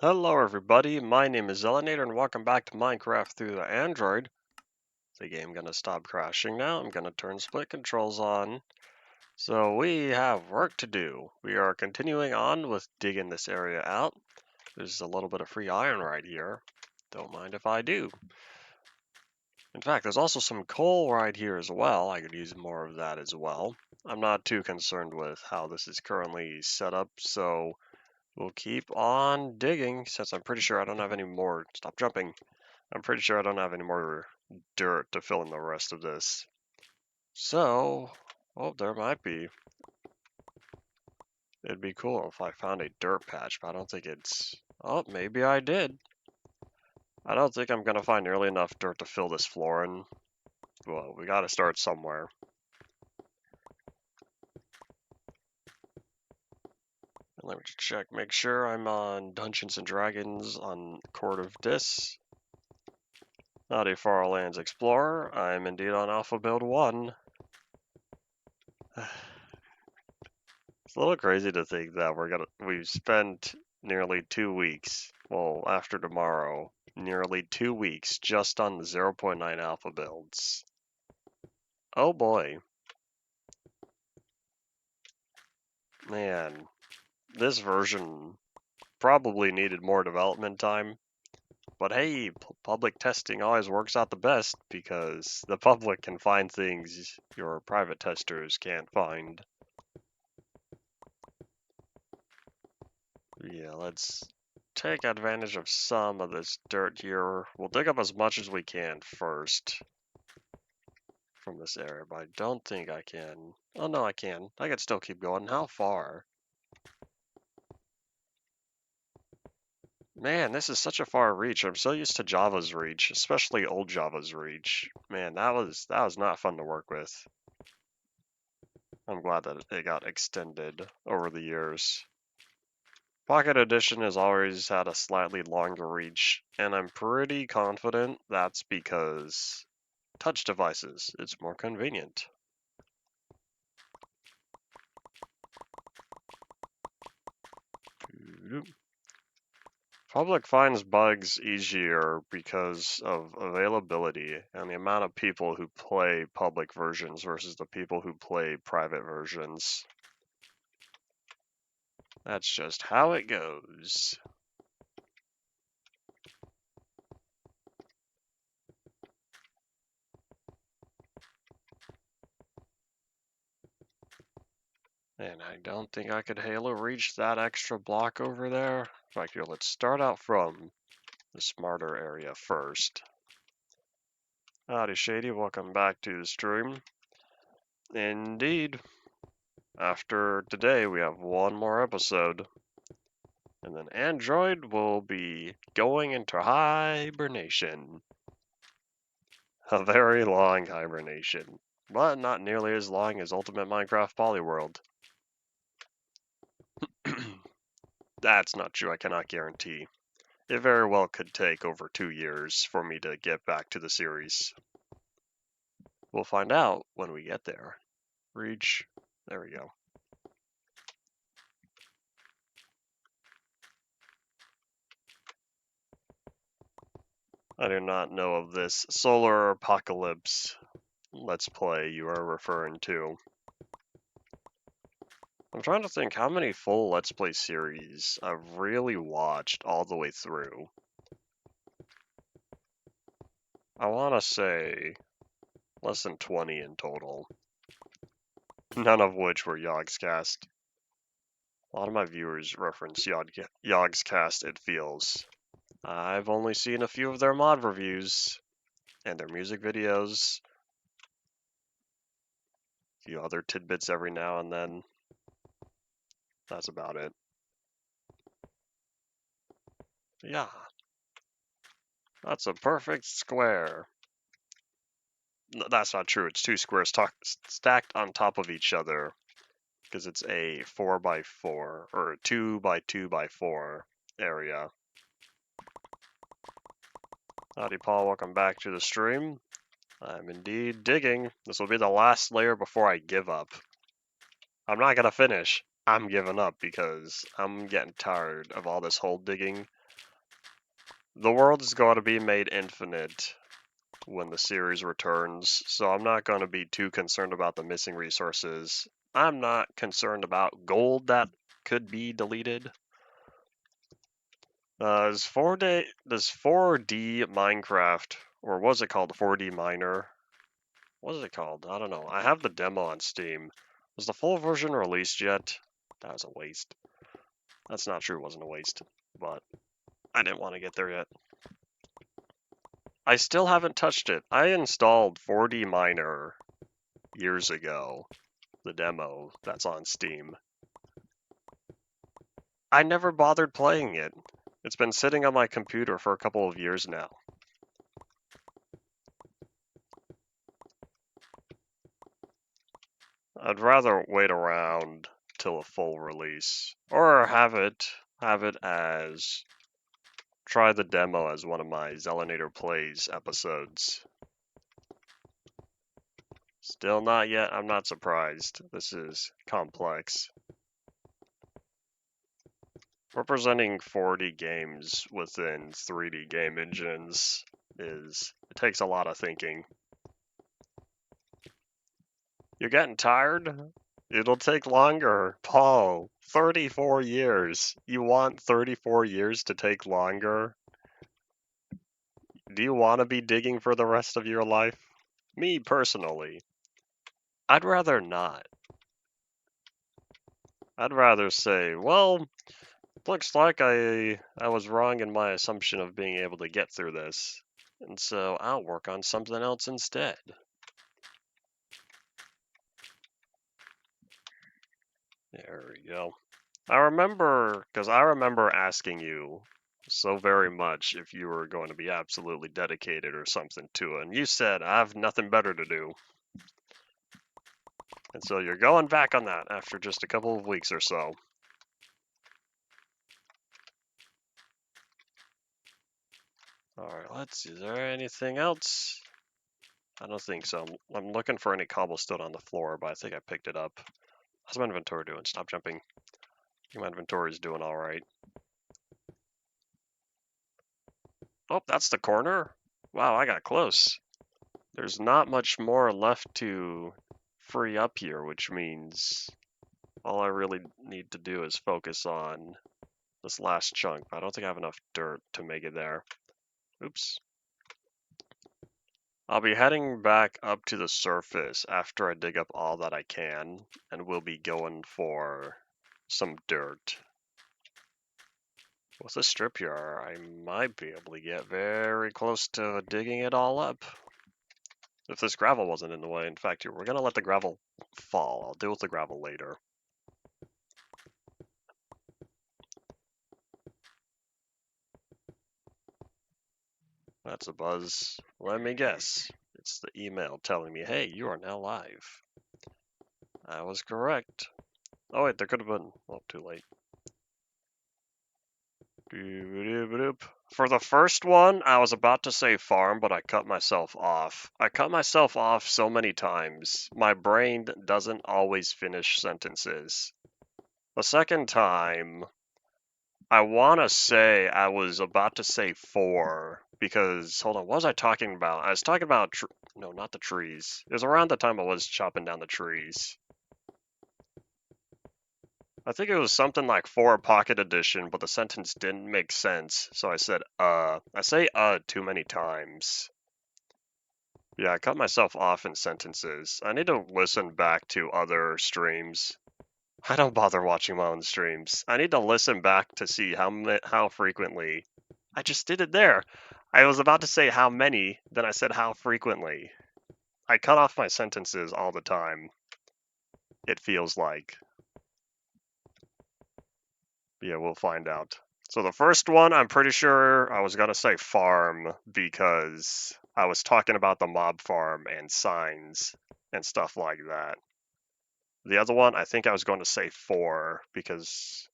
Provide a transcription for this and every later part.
Hello everybody, my name is Zelinator and welcome back to Minecraft through the Android. The game gonna stop crashing now. I'm gonna turn split controls on. So we have work to do. We are continuing on with digging this area out. There's a little bit of free iron right here. Don't mind if I do. In fact, there's also some coal right here as well. I could use more of that as well. I'm not too concerned with how this is currently set up, so we'll keep on digging since I'm pretty sure I don't have any more. Stop jumping. I'm pretty sure I don't have any more dirt to fill in the rest of this. So, oh, there might be. It'd be cool if I found a dirt patch, but I don't think it's... Oh, maybe I did. I don't think I'm gonna find nearly enough dirt to fill this floor in. Well, we gotta start somewhere. And let me just check, make sure I'm on Dungeons and Dragons on Court of Dis. Not a Far Lands Explorer. I'm indeed on Alpha Build 1. It's a little crazy to think that we've spent nearly 2 weeks, well, after tomorrow, nearly 2 weeks just on the 0.9 alpha builds. Oh boy. Man, this version probably needed more development time. But hey, public testing always works out the best because the public can find things your private testers can't find. Yeah, let's take advantage of some of this dirt here. We'll dig up as much as we can first from this area, but I don't think I can. Oh no, I can. I can still keep going. How far? Man, this is such a far reach. I'm so used to Java's reach, especially old Java's reach. Man, that was not fun to work with. I'm glad that it got extended over the years. Pocket Edition has always had a slightly longer reach, and I'm pretty confident that's because touch devices, it's more convenient. Public finds bugs easier because of availability and the amount of people who play public versions versus the people who play private versions. That's just how it goes. And I don't think I could Halo reach that extra block over there. In fact, here, let's start out from the smarter area first. Howdy Shady, welcome back to the stream. Indeed, after today we have one more episode. And then Android will be going into hibernation. A very long hibernation, but not nearly as long as Ultimate Minecraft Polyworld. That's not true, I cannot guarantee. It very well could take over 2 years for me to get back to the series. We'll find out when we get there. Reach, there we go. I do not know of this solar apocalypse Let's Play you are referring to. I'm trying to think how many full Let's Play series I've really watched all the way through. I want to say less than 20 in total. None of which were Yogscast. A lot of my viewers reference Yogscast, it feels. I've only seen a few of their mod reviews and their music videos. A few other tidbits every now and then. That's about it. Yeah. That's a perfect square. No, that's not true. It's two squares stacked on top of each other because it's a 4x4 or a 2x2x4 area. Howdy Paul, welcome back to the stream. I'm indeed digging. This will be the last layer before I give up. I'm not gonna finish. I'm giving up because I'm getting tired of all this hole digging. The world is going to be made infinite when the series returns, so I'm not going to be too concerned about the missing resources. I'm not concerned about gold that could be deleted. Does 4D Minecraft, or was it called 4D Miner? What is it called? I don't know. I have the demo on Steam. Was the full version released yet? That was a waste. That's not true, it wasn't a waste, but I didn't want to get there yet. I still haven't touched it. I installed 4D Miner years ago, the demo that's on Steam. I never bothered playing it. It's been sitting on my computer for a couple of years now. I'd rather wait around till a full release, or have it as try the demo as one of my Zelinator Plays episodes. Still not yet, I'm not surprised. This is complex. Representing 4D games within 3D game engines it takes a lot of thinking. You're getting tired? It'll take longer. Paul, 34 years. You want 34 years to take longer? Do you want to be digging for the rest of your life? Me, personally, I'd rather not. I'd rather say, well, looks like I was wrong in my assumption of being able to get through this, and so I'll work on something else instead. There we go. I remember asking you so very much if you were going to be absolutely dedicated or something to it, and you said, I have nothing better to do. And so you're going back on that after just a couple of weeks or so. Alright, let's see, is there anything else? I don't think so. I'm looking for any cobblestone on the floor, but I think I picked it up. How's my inventory doing? Stop jumping. I think my inventory is doing alright. Oh, that's the corner? Wow, I got close. There's not much more left to free up here, which means all I really need to do is focus on this last chunk. I don't think I have enough dirt to make it there. Oops. I'll be heading back up to the surface after I dig up all that I can, and we'll be going for some dirt. With a strip here, I might be able to get very close to digging it all up. If this gravel wasn't in the way. In fact, we're going to let the gravel fall. I'll deal with the gravel later. That's a buzz. Let me guess. It's the email telling me, hey, you are now live. I was correct. Oh wait, there could have been, well, too late. For the first one, I was about to say farm, but I cut myself off. I cut myself off so many times. My brain doesn't always finish sentences. The second time, I want to say I was about to say 4, because, hold on, what was I talking about? I was talking about, no, not the trees. It was around the time I was chopping down the trees. I think it was something like 4 Pocket Edition, but the sentence didn't make sense, so I said, I say, too many times. Yeah, I cut myself off in sentences. I need to listen back to other streams. I don't bother watching my own streams. I need to listen back to see how frequently. I just did it there. I was about to say how many, then I said how frequently. I cut off my sentences all the time. It feels like. Yeah, we'll find out. So the first one, I'm pretty sure I was gonna say farm because I was talking about the mob farm and signs and stuff like that. The other one, I think I was going to say 4 because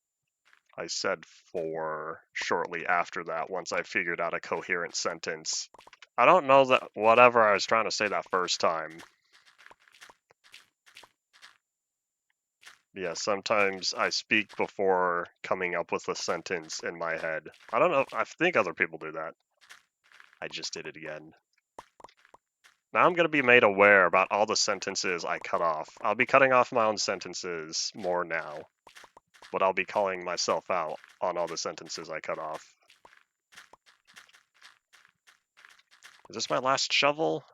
I said 4 shortly after that once I figured out a coherent sentence. I don't know that whatever I was trying to say that first time. Yeah, sometimes I speak before coming up with a sentence in my head. I don't know, I think other people do that. I just did it again. Now I'm going to be made aware about all the sentences I cut off. I'll be cutting off my own sentences more now, but I'll be calling myself out on all the sentences I cut off. Is this my last shovel?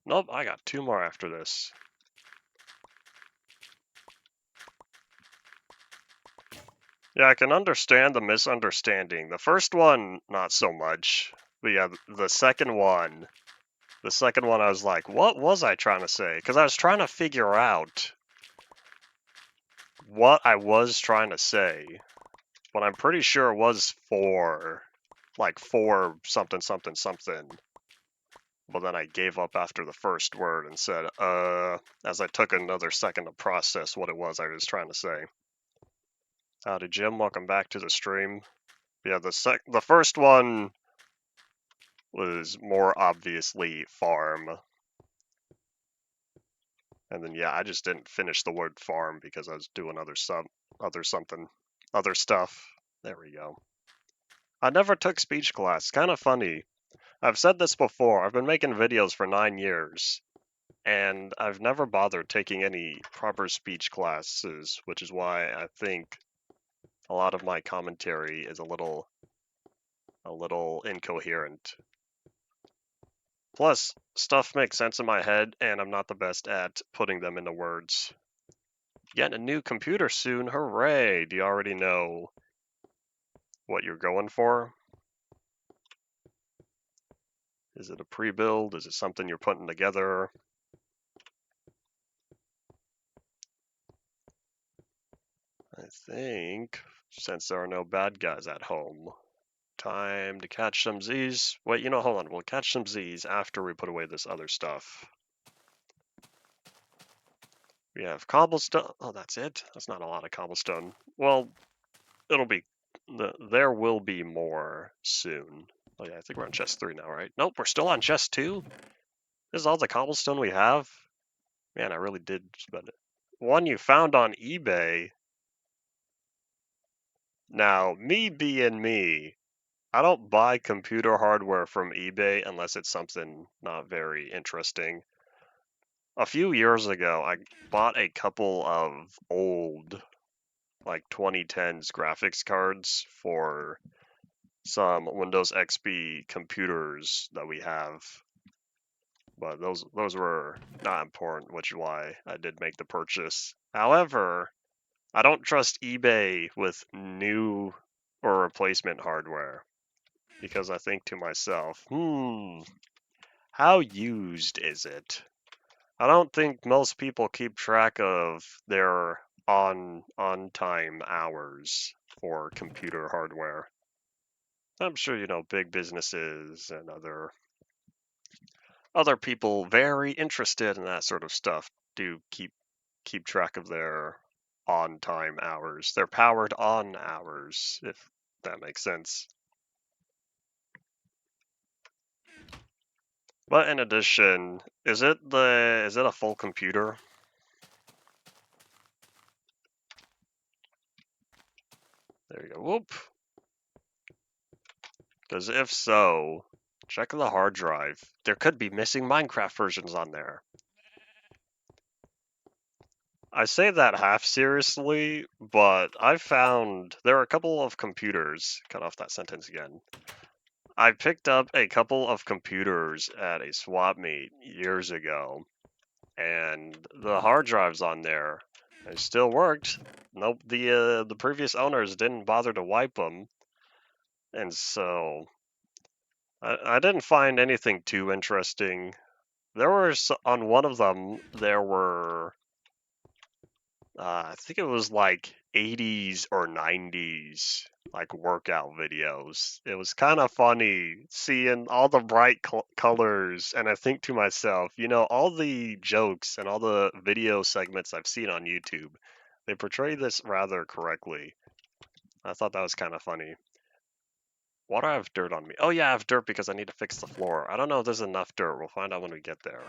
Nope, I got 2 more after this. Yeah, I can understand the misunderstanding. The first one, not so much. But yeah, the second one I was like, what was I trying to say? Because I was trying to figure out what I was trying to say. But I'm pretty sure it was for, like, for something, something, something. But then I gave up after the first word and said, as I took another second to process what it was I was trying to say. Howdy, Jim. Welcome back to the stream. Yeah, the first one was more obviously farm. And then, yeah, I just didn't finish the word farm because I was doing other stuff. There we go. I never took speech class. Kind of funny. I've said this before. I've been making videos for 9 years, and I've never bothered taking any proper speech classes, which is why I think a lot of my commentary is a little incoherent. Plus, stuff makes sense in my head, and I'm not the best at putting them into words. Getting a new computer soon, hooray! Do you already know what you're going for? Is it a pre-build? Is it something you're putting together? I think, since there are no bad guys at home, time to catch some Z's. Wait, hold on. We'll catch some Z's after we put away this other stuff. We have cobblestone. Oh, that's it? That's not a lot of cobblestone. Well, there will be more soon. Oh yeah, I think we're on chest 3 now, right? Nope, we're still on chest 2? This is all the cobblestone we have? Man, I really did spend it. One you found on eBay. Now, me being me, I don't buy computer hardware from eBay unless it's something not very interesting. A few years ago, I bought a couple of old, like 2010s graphics cards for some Windows XP computers that we have. But those were not important, which is why I did make the purchase. However, I don't trust eBay with new or replacement hardware because I think to myself, how used is it? I don't think most people keep track of their on-time hours for computer hardware. I'm sure big businesses and other people very interested in that sort of stuff do keep track of their on-time hours, their powered on hours, if that makes sense. But in addition, is it a full computer? There you go. Whoop. Because if so, check the hard drive. There could be missing Minecraft versions on there. I say that half seriously, but I found there are a couple of computers. Cut off that sentence again. I picked up a couple of computers at a swap meet years ago, and the hard drives on there, they still worked. Nope, the previous owners didn't bother to wipe them, and so I didn't find anything too interesting. There was on one of them there were I think it was like 80s or 90s like workout videos. It was kind of funny seeing all the bright colors, and I think to myself, all the jokes and all the video segments I've seen on YouTube, they portray this rather correctly. I thought that was kind of funny. Why do I have dirt on me? Oh yeah, I have dirt because I need to fix the floor. I don't know if there's enough dirt. We'll find out when we get there.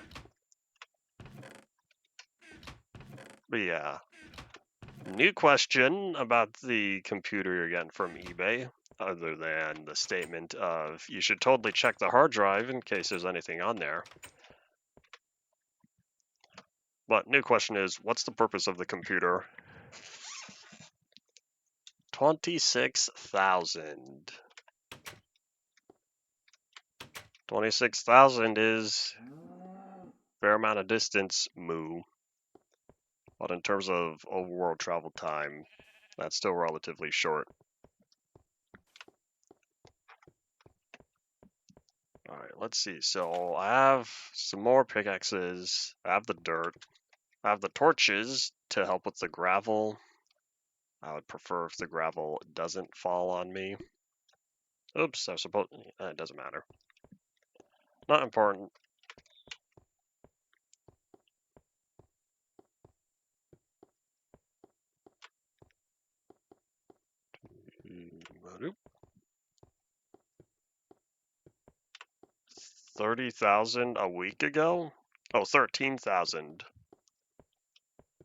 But yeah. New question about the computer you're getting from eBay, other than the statement of you should totally check the hard drive in case there's anything on there. But new question is, what's the purpose of the computer? 26,000. 26,000 is a fair amount of distance, moo. But in terms of overworld travel time, that's still relatively short. Alright, let's see. So I have some more pickaxes. I have the dirt. I have the torches to help with the gravel. I would prefer if the gravel doesn't fall on me. Oops, I suppose it doesn't matter. Not important. Boop. 30,000 a week ago? Oh, 13,000.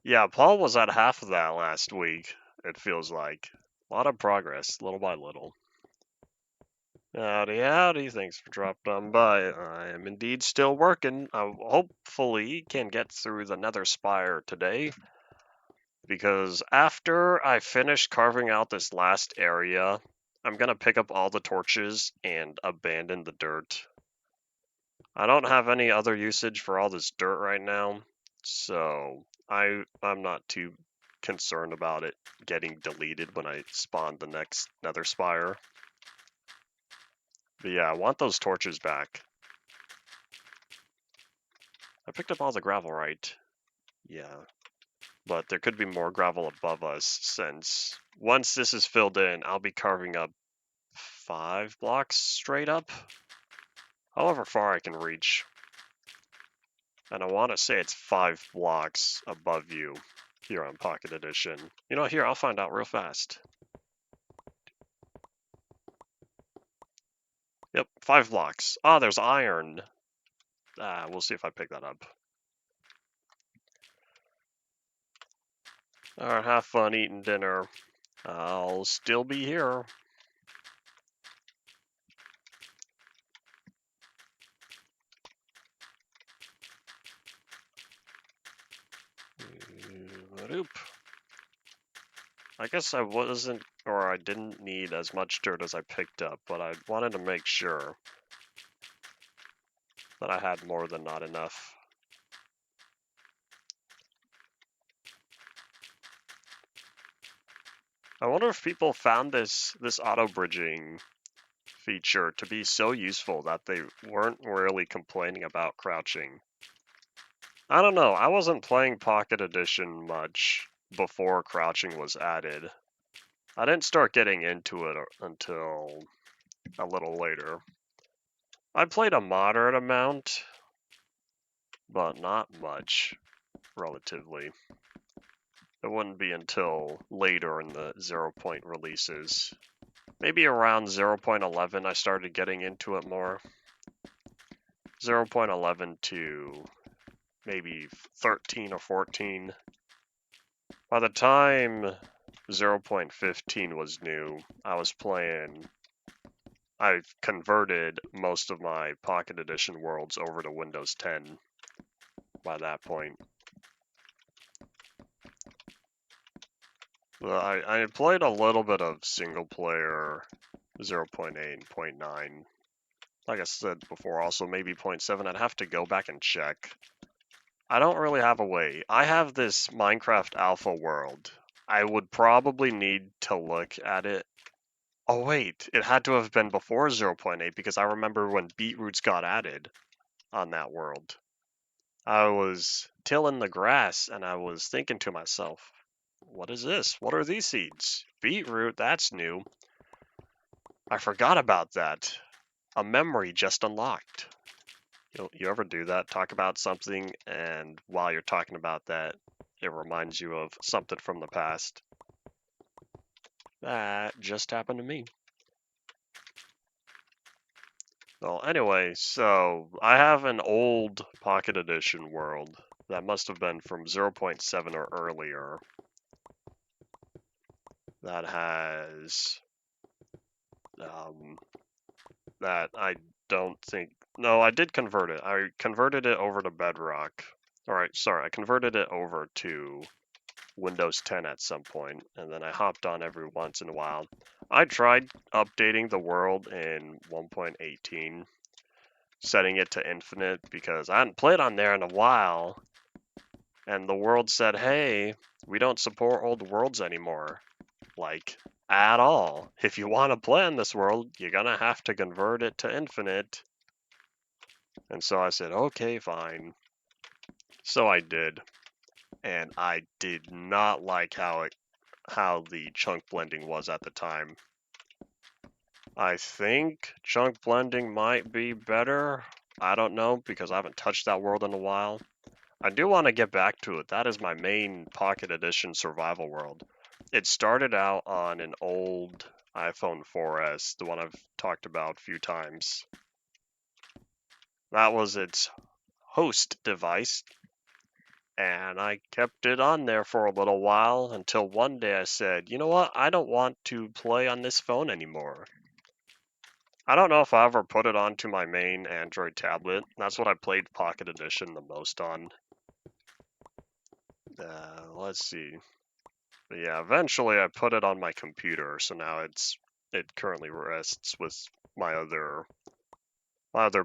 Yeah, Paul was at half of that last week, it feels like. A lot of progress, little by little. Howdy, howdy, thanks for dropping on by. I am indeed still working. I hopefully can get through the Nether Spire today, because after I finish carving out this last area, I'm gonna pick up all the torches and abandon the dirt. I don't have any other usage for all this dirt right now, so I'm not too concerned about it getting deleted when I spawn the next Nether Spire. But yeah, I want those torches back. I picked up all the gravel, right? Yeah. But there could be more gravel above us, since once this is filled in, I'll be carving up 5 blocks straight up. However far I can reach. And I want to say it's 5 blocks above you here on Pocket Edition. You know, here, I'll find out real fast. Yep, 5 blocks. Ah, there's iron. We'll see if I pick that up. Alright, have fun eating dinner. I'll still be here. Oop. I guess I wasn't, or I didn't need as much dirt as I picked up, but I wanted to make sure that I had more than not enough. I wonder if people found this auto bridging feature to be so useful that they weren't really complaining about crouching. I don't know, I wasn't playing Pocket Edition much before crouching was added. I didn't start getting into it until a little later. I played a moderate amount, but not much, relatively. It wouldn't be until later in the 0 point releases. Maybe around 0.11 I started getting into it more. 0.11 to maybe 13 or 14. By the time 0.15 was new, I've converted most of my Pocket Edition worlds over to Windows 10 by that point. Well, I played a little bit of single player 0.8 and 0.9. Like I said before, also maybe 0.7. I'd have to go back and check. I don't really have a way. I have this Minecraft alpha world. I would probably need to look at it. Oh wait, it had to have been before 0.8 because I remember when beetroots got added on that world. I was tilling the grass and I was thinking to myself, what is this? What are these seeds? Beetroot, that's new. I forgot about that. A memory just unlocked. You ever do that? Talk about something, and while you're talking about that, it reminds you of something from the past. That just happened to me. Well, anyway, so I have an old Pocket Edition world that must have been from 0.7 or earlier. that has that I don't think. No, I did convert it. I converted it over to Bedrock. All right, sorry, I converted it over to Windows 10 at some point, and then I hopped on every once in a while. I tried updating the world in 1.18, setting it to infinite because I hadn't played on there in a while, and the world said, hey, we don't support old worlds anymore. Like, at all. If you want to play in this world, you're gonna have to convert it to infinite. And so I said, okay, fine. So I did. And I did not like how the chunk blending was at the time. I think chunk blending might be better. I don't know because I haven't touched that world in a while. I do want to get back to it. That is my main Pocket Edition survival world. It started out on an old iPhone 4S, the one I've talked about a few times. That was its host device, and I kept it on there for a little while until one day I said, you know what, I don't want to play on this phone anymore. I don't know if I ever put it onto my main Android tablet. That's what I played Pocket Edition the most on. Let's see. But yeah, eventually I put it on my computer, so now it currently rests with my other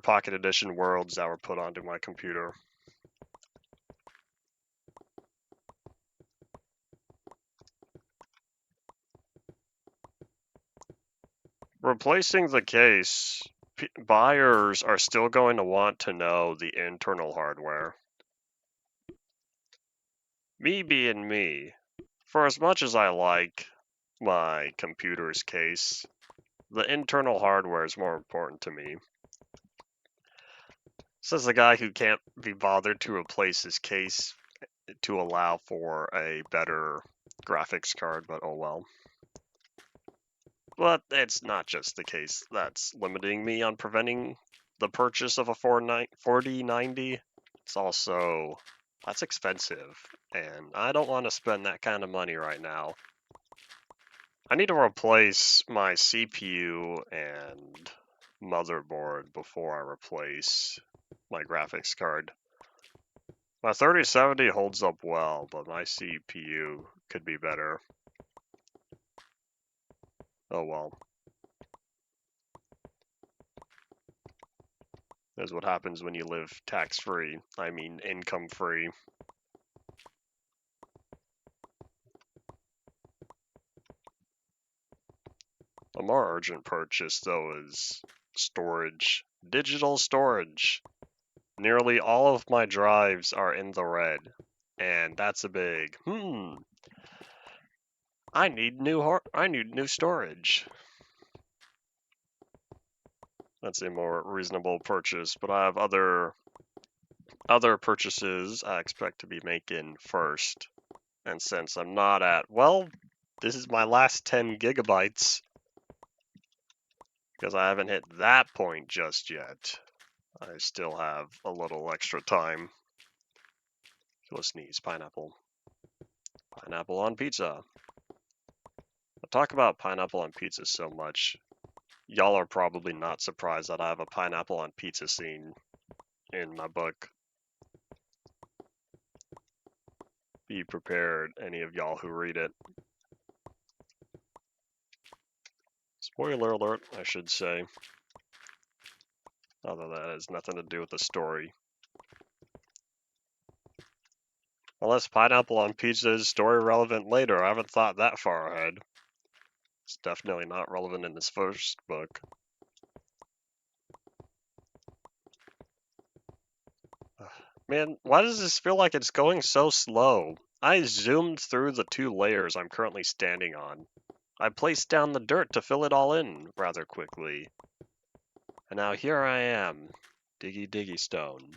Pocket Edition worlds that were put onto my computer. Replacing the case, buyers are still going to want to know the internal hardware. Me being me, for as much as I like my computer's case, the internal hardware is more important to me. Says the guy who can't be bothered to replace his case to allow for a better graphics card, but oh well. But it's not just the case that's limiting me on preventing the purchase of a 4090. It's also, that's expensive, and I don't want to spend that kind of money right now. I need to replace my CPU and motherboard before I replace my graphics card. My 3070 holds up well, but my CPU could be better. Oh well. That's what happens when you live tax-free. I mean, income-free. A more urgent purchase, though, is storage. Digital storage. Nearly all of my drives are in the red, and that's a big, I need new storage. That's a more reasonable purchase, but I have other purchases I expect to be making first. And since I'm not at, well, this is my last 10 gigabytes, because I haven't hit that point just yet. I still have a little extra time. Go sneeze. Pineapple. Pineapple on pizza. I talk about pineapple on pizza so much. Y'all are probably not surprised that I have a pineapple on pizza scene in my book. Be prepared, any of y'all who read it. Spoiler alert, I should say. Although that has nothing to do with the story. Unless pineapple on pizza is story relevant later, I haven't thought that far ahead. It's definitely not relevant in this first book. Man, why does this feel like it's going so slow? I zoomed through the 2 layers I'm currently standing on. I placed down the dirt to fill it all in rather quickly. And now here I am, diggy diggy stone.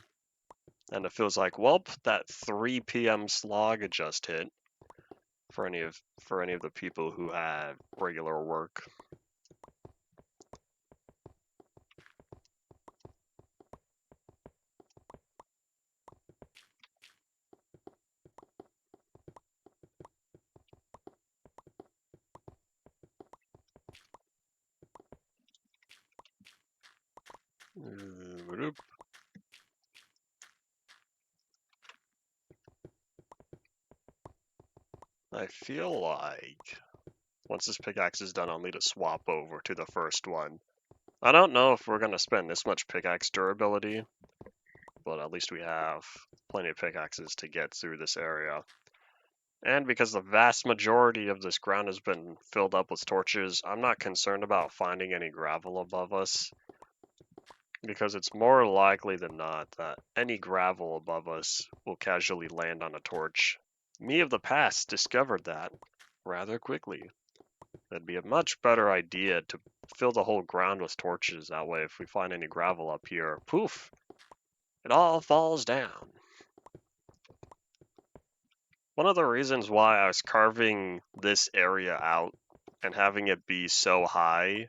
And it feels like, welp, that 3 p.m. slog just hit for any of the people who have regular work. I feel like once this pickaxe is done, I'll need to swap over to the first one. I don't know if we're going to spend this much pickaxe durability, but at least we have plenty of pickaxes to get through this area. And because the vast majority of this ground has been filled up with torches, I'm not concerned about finding any gravel above us, because it's more likely than not that any gravel above us will casually land on a torch. Me of the past discovered that rather quickly. That'd be a much better idea to fill the whole ground with torches. That way, if we find any gravel up here, poof, it all falls down. One of the reasons why I was carving this area out and having it be so high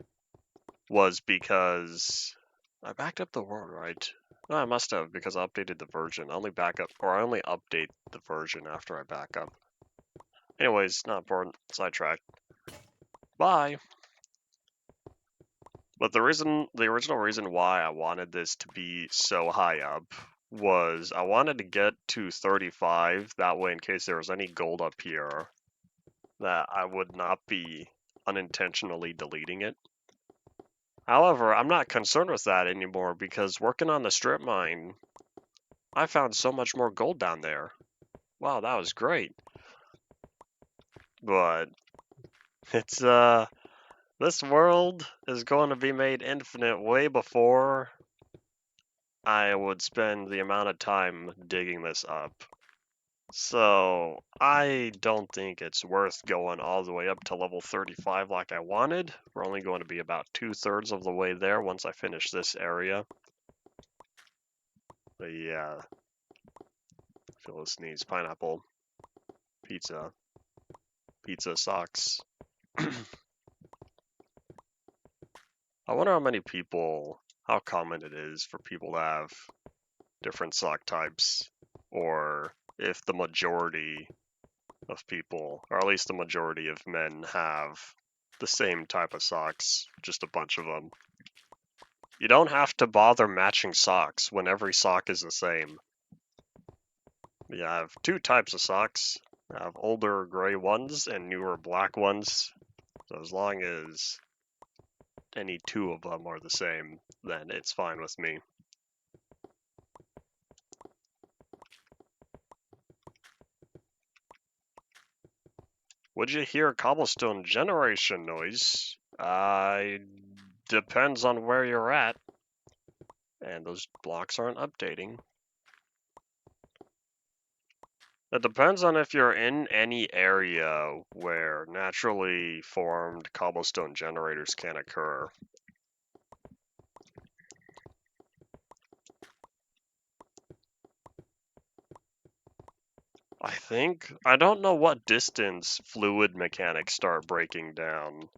was because I backed up the world, right? No, I must have, because I updated the version. I only update the version after I back up. Anyways, not important. Sidetracked. Bye. But the original reason why I wanted this to be so high up was I wanted to get to 35. That way, in case there was any gold up here, that I would not be unintentionally deleting it. However, I'm not concerned with that anymore because working on the strip mine, I found so much more gold down there. Wow, that was great. But it's this world is going to be made infinite way before I would spend the amount of time digging this up. So I don't think it's worth going all the way up to level 35 like I wanted. We're only going to be about 2/3 of the way there once I finish this area. But yeah, Phyllis needs pineapple, pizza, pizza socks. I wonder how common it is for people to have different sock types, or if the majority of people, or at least the majority of men, have the same type of socks, just a bunch of them. You don't have to bother matching socks when every sock is the same. You have two types of socks. I have older gray ones and newer black ones. So as long as any two of them are the same, then it's fine with me. Would you hear cobblestone generation noise? Depends on where you're at. And those blocks aren't updating. It depends on if you're in any area where naturally formed cobblestone generators can occur. I don't know what distance fluid mechanics start breaking down.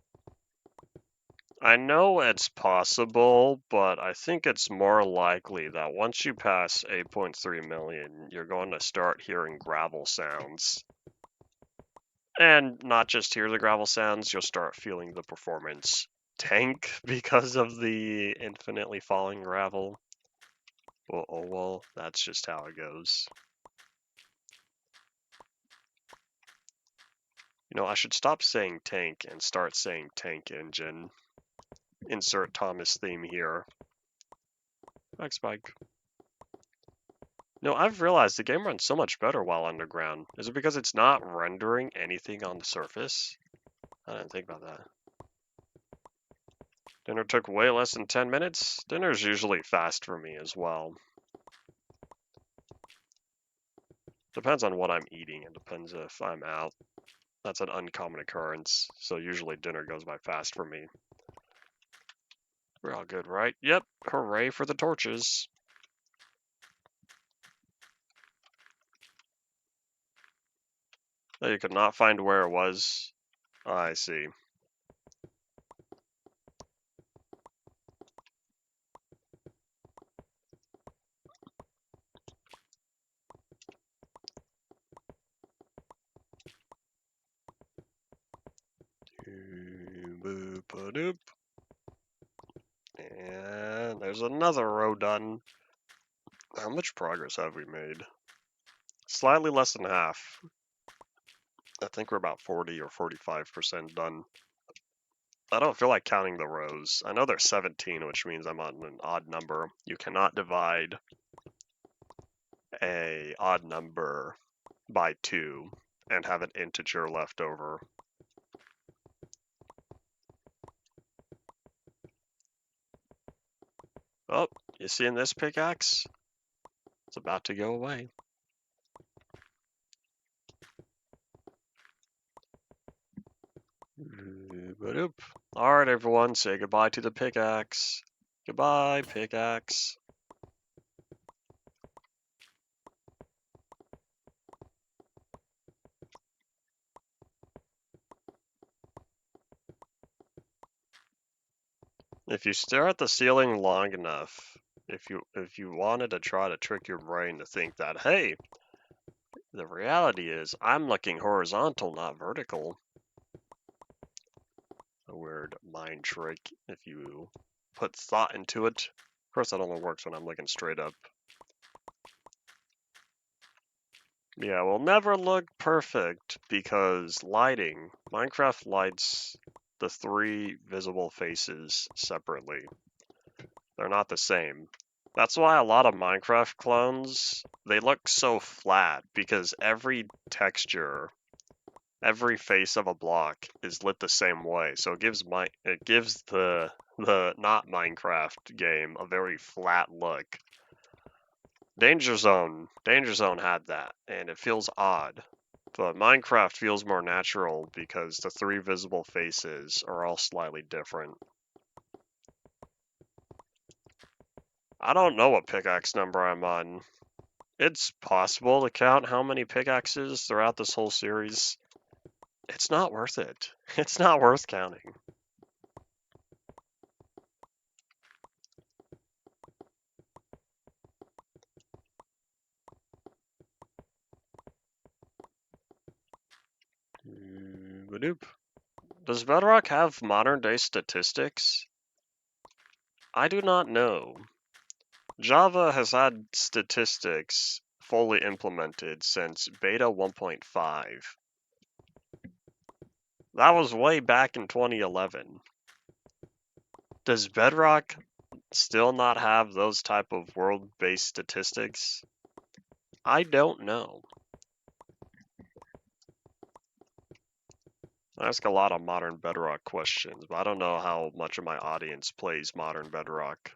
I know it's possible, but I think it's more likely that once you pass 8.3 million, you're going to start hearing gravel sounds. And not just hear the gravel sounds, you'll start feeling the performance tank because of the infinitely falling gravel. Well, oh well, that's just how it goes. You know, I should stop saying tank and start saying tank engine. Insert Thomas theme here. Thanks, Spike. No, I've realized the game runs so much better while underground. Is it because it's not rendering anything on the surface? I didn't think about that. Dinner took way less than 10 minutes. Dinner's usually fast for me as well. Depends on what I'm eating. It depends if I'm out. That's an uncommon occurrence, so usually dinner goes by fast for me. We're all good, right? Yep, hooray for the torches. Oh, you could not find where it was. I see. Boop-a-doop. And There's another row done. How much progress have we made? Slightly less than half. I think we're about 40 or 45% done. I don't feel like counting the rows. I know there's 17, which means I'm on an odd number. You cannot divide a odd number by 2 and have an integer left over. Oh, you seeing this pickaxe? It's about to go away. Alright everyone, say goodbye to the pickaxe. Goodbye, pickaxe. If you stare at the ceiling long enough, if you wanted to try to trick your brain to think that, hey, the reality is I'm looking horizontal, not vertical. A weird mind trick if you put thought into it. Of course that only works when I'm looking straight up. Yeah, we'll never look perfect because lighting. Minecraft lights the 3 visible faces separately. They're not the same. That's why a lot of Minecraft clones, they look so flat because every texture, every face of a block is lit the same way. So it gives the not Minecraft game a very flat look. Danger Zone had that, and it feels odd. But Minecraft feels more natural because the 3 visible faces are all slightly different. I don't know what pickaxe number I'm on. It's possible to count how many pickaxes throughout this whole series. It's not worth it. It's not worth counting. Does Bedrock have modern day statistics? I do not know. Java has had statistics fully implemented since beta 1.5. That was way back in 2011. Does Bedrock still not have those type of world-based statistics? I don't know. I ask a lot of modern Bedrock questions, but I don't know how much of my audience plays modern Bedrock.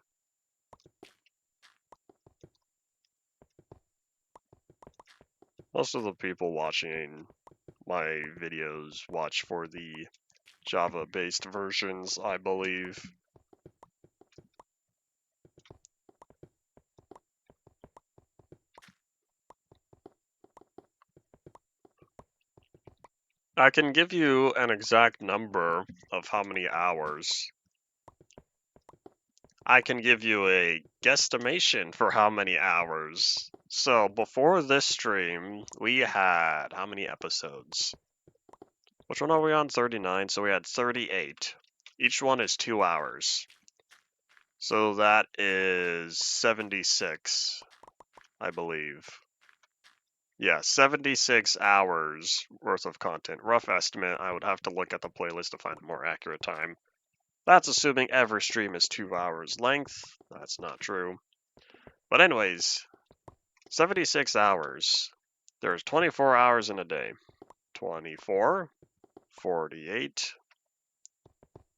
Most of the people watching my videos watch for the Java-based versions, I believe. I can give you an exact number of how many hours. I can give you a guesstimation for how many hours. So before this stream, we had how many episodes? Which one are we on? 39, so we had 38. Each one is 2 hours. So that is 76, I believe. Yeah, 76 hours worth of content. Rough estimate, I would have to look at the playlist to find a more accurate time. That's assuming every stream is 2 hours length. That's not true. But anyways, 76 hours. There's 24 hours in a day. 24, 48.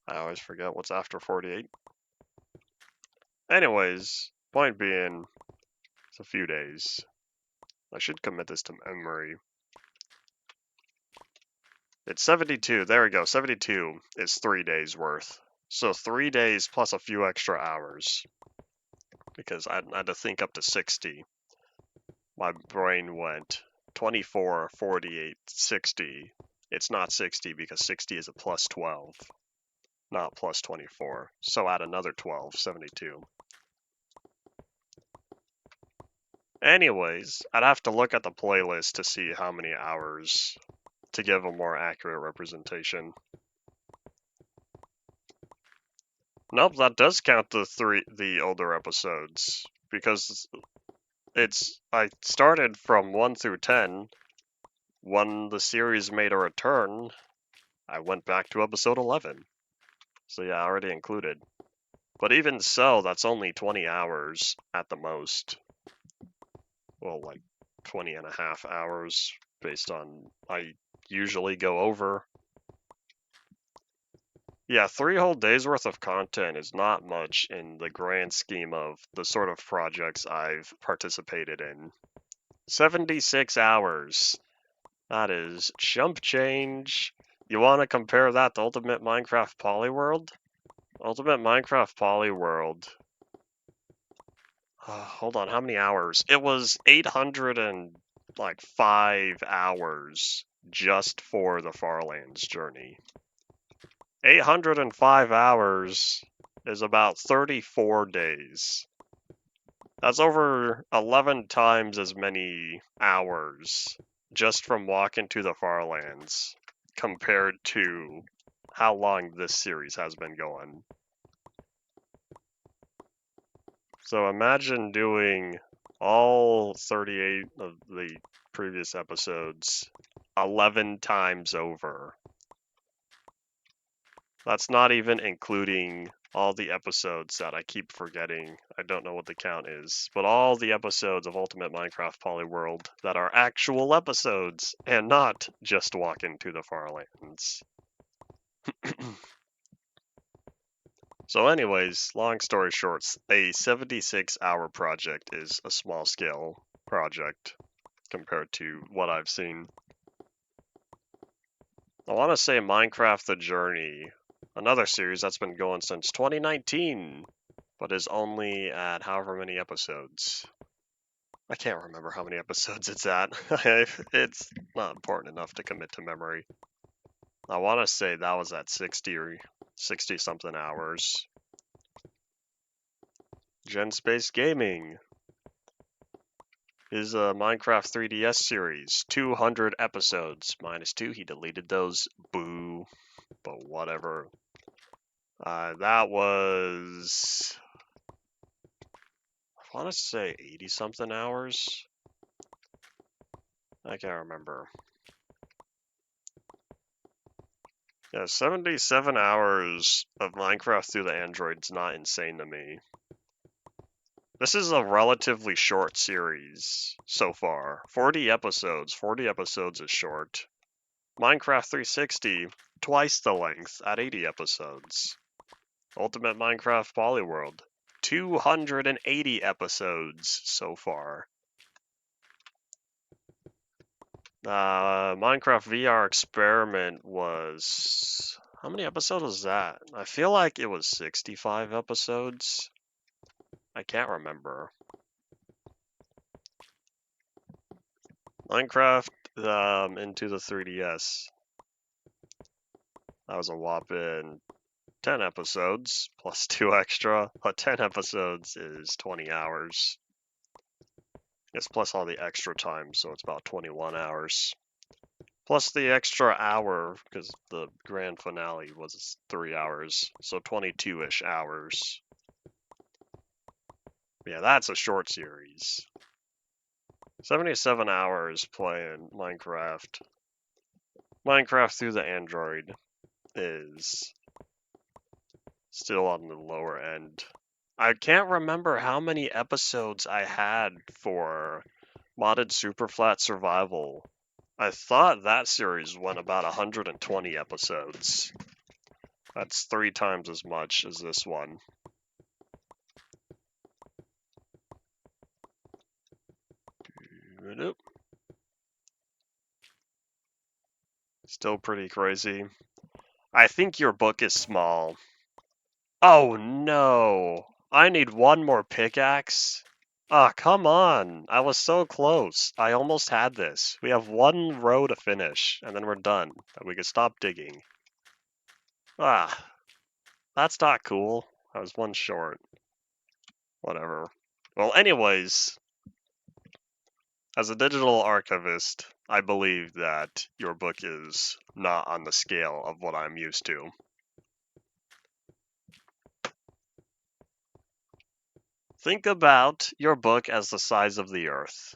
I always forget what's after 48. Anyways, point being, it's a few days. I should commit this to memory. It's 72. There we go. 72 is 3 days worth. So 3 days plus a few extra hours. Because I had to think up to 60. My brain went 24, 48, 60. It's not 60 because 60 is a plus 12, not plus 24. So add another 12, 72. Anyways, I'd have to look at the playlist to see how many hours to give a more accurate representation. Nope, that does count the older episodes because I started from 1 through 10. When the series made a return, I went back to episode 11. So yeah, already included. But even so, that's only 20 hours at the most. Well, like 20 and a half hours based on I usually go over. Yeah, 3 whole days worth of content is not much in the grand scheme of the sort of projects I've participated in. 76 hours. That is chump change. You want to compare that to Ultimate Minecraft Polyworld? Ultimate Minecraft Polyworld. Hold on, how many hours? It was 805 hours just for the Farlands journey. 805 hours is about 34 days. That's over 11 times as many hours just from walking to the Farlands compared to how long this series has been going. So imagine doing all 38 of the previous episodes 11 times over. That's not even including all the episodes that I keep forgetting. I don't know what the count is, but all the episodes of Ultimate Minecraft Polyworld that are actual episodes and not just walk into the Farlands. So anyways, long story short, a 76-hour project is a small scale project compared to what I've seen. I want to say Minecraft The Journey, another series that's been going since 2019, but is only at however many episodes. I can't remember how many episodes it's at. It's not important enough to commit to memory. I want to say that was at 60 or 60 something hours. Gen Space Gaming. His Minecraft 3DS series, 200 episodes, -2. He deleted those. Boo. But whatever. That was, I want to say 80 something hours. I can't remember. Yeah, 77 hours of Minecraft through the Android's not insane to me. This is a relatively short series so far. 40 episodes. 40 episodes is short. Minecraft 360, twice the length at 80 episodes. Ultimate Minecraft Polyworld, 280 episodes so far. Minecraft VR Experiment was... How many episodes was that? I feel like it was 65 episodes. I can't remember. Minecraft into the 3DS. That was a whopping 10 episodes, plus 2 extra. But 10 episodes is 20 hours. It's plus all the extra time, so it's about 21 hours. Plus the extra hour, because the grand finale was 3 hours, so 22-ish hours. Yeah, that's a short series. 77 hours playing Minecraft. Minecraft through the Android is still on the lower end. I can't remember how many episodes I had for Modded Superflat Survival. I thought that series went about 120 episodes. That's 3 times as much as this one. Still pretty crazy. I think your book is small. Oh no! I need one more pickaxe? Ah, come on! I was so close. I almost had this. We have one row to finish, and then we're done. We can stop digging. Ah, that's not cool. I was one short. Whatever. Well, anyways, as a digital archivist, I believe that your book is not on the scale of what I'm used to. Think about your book as the size of the Earth.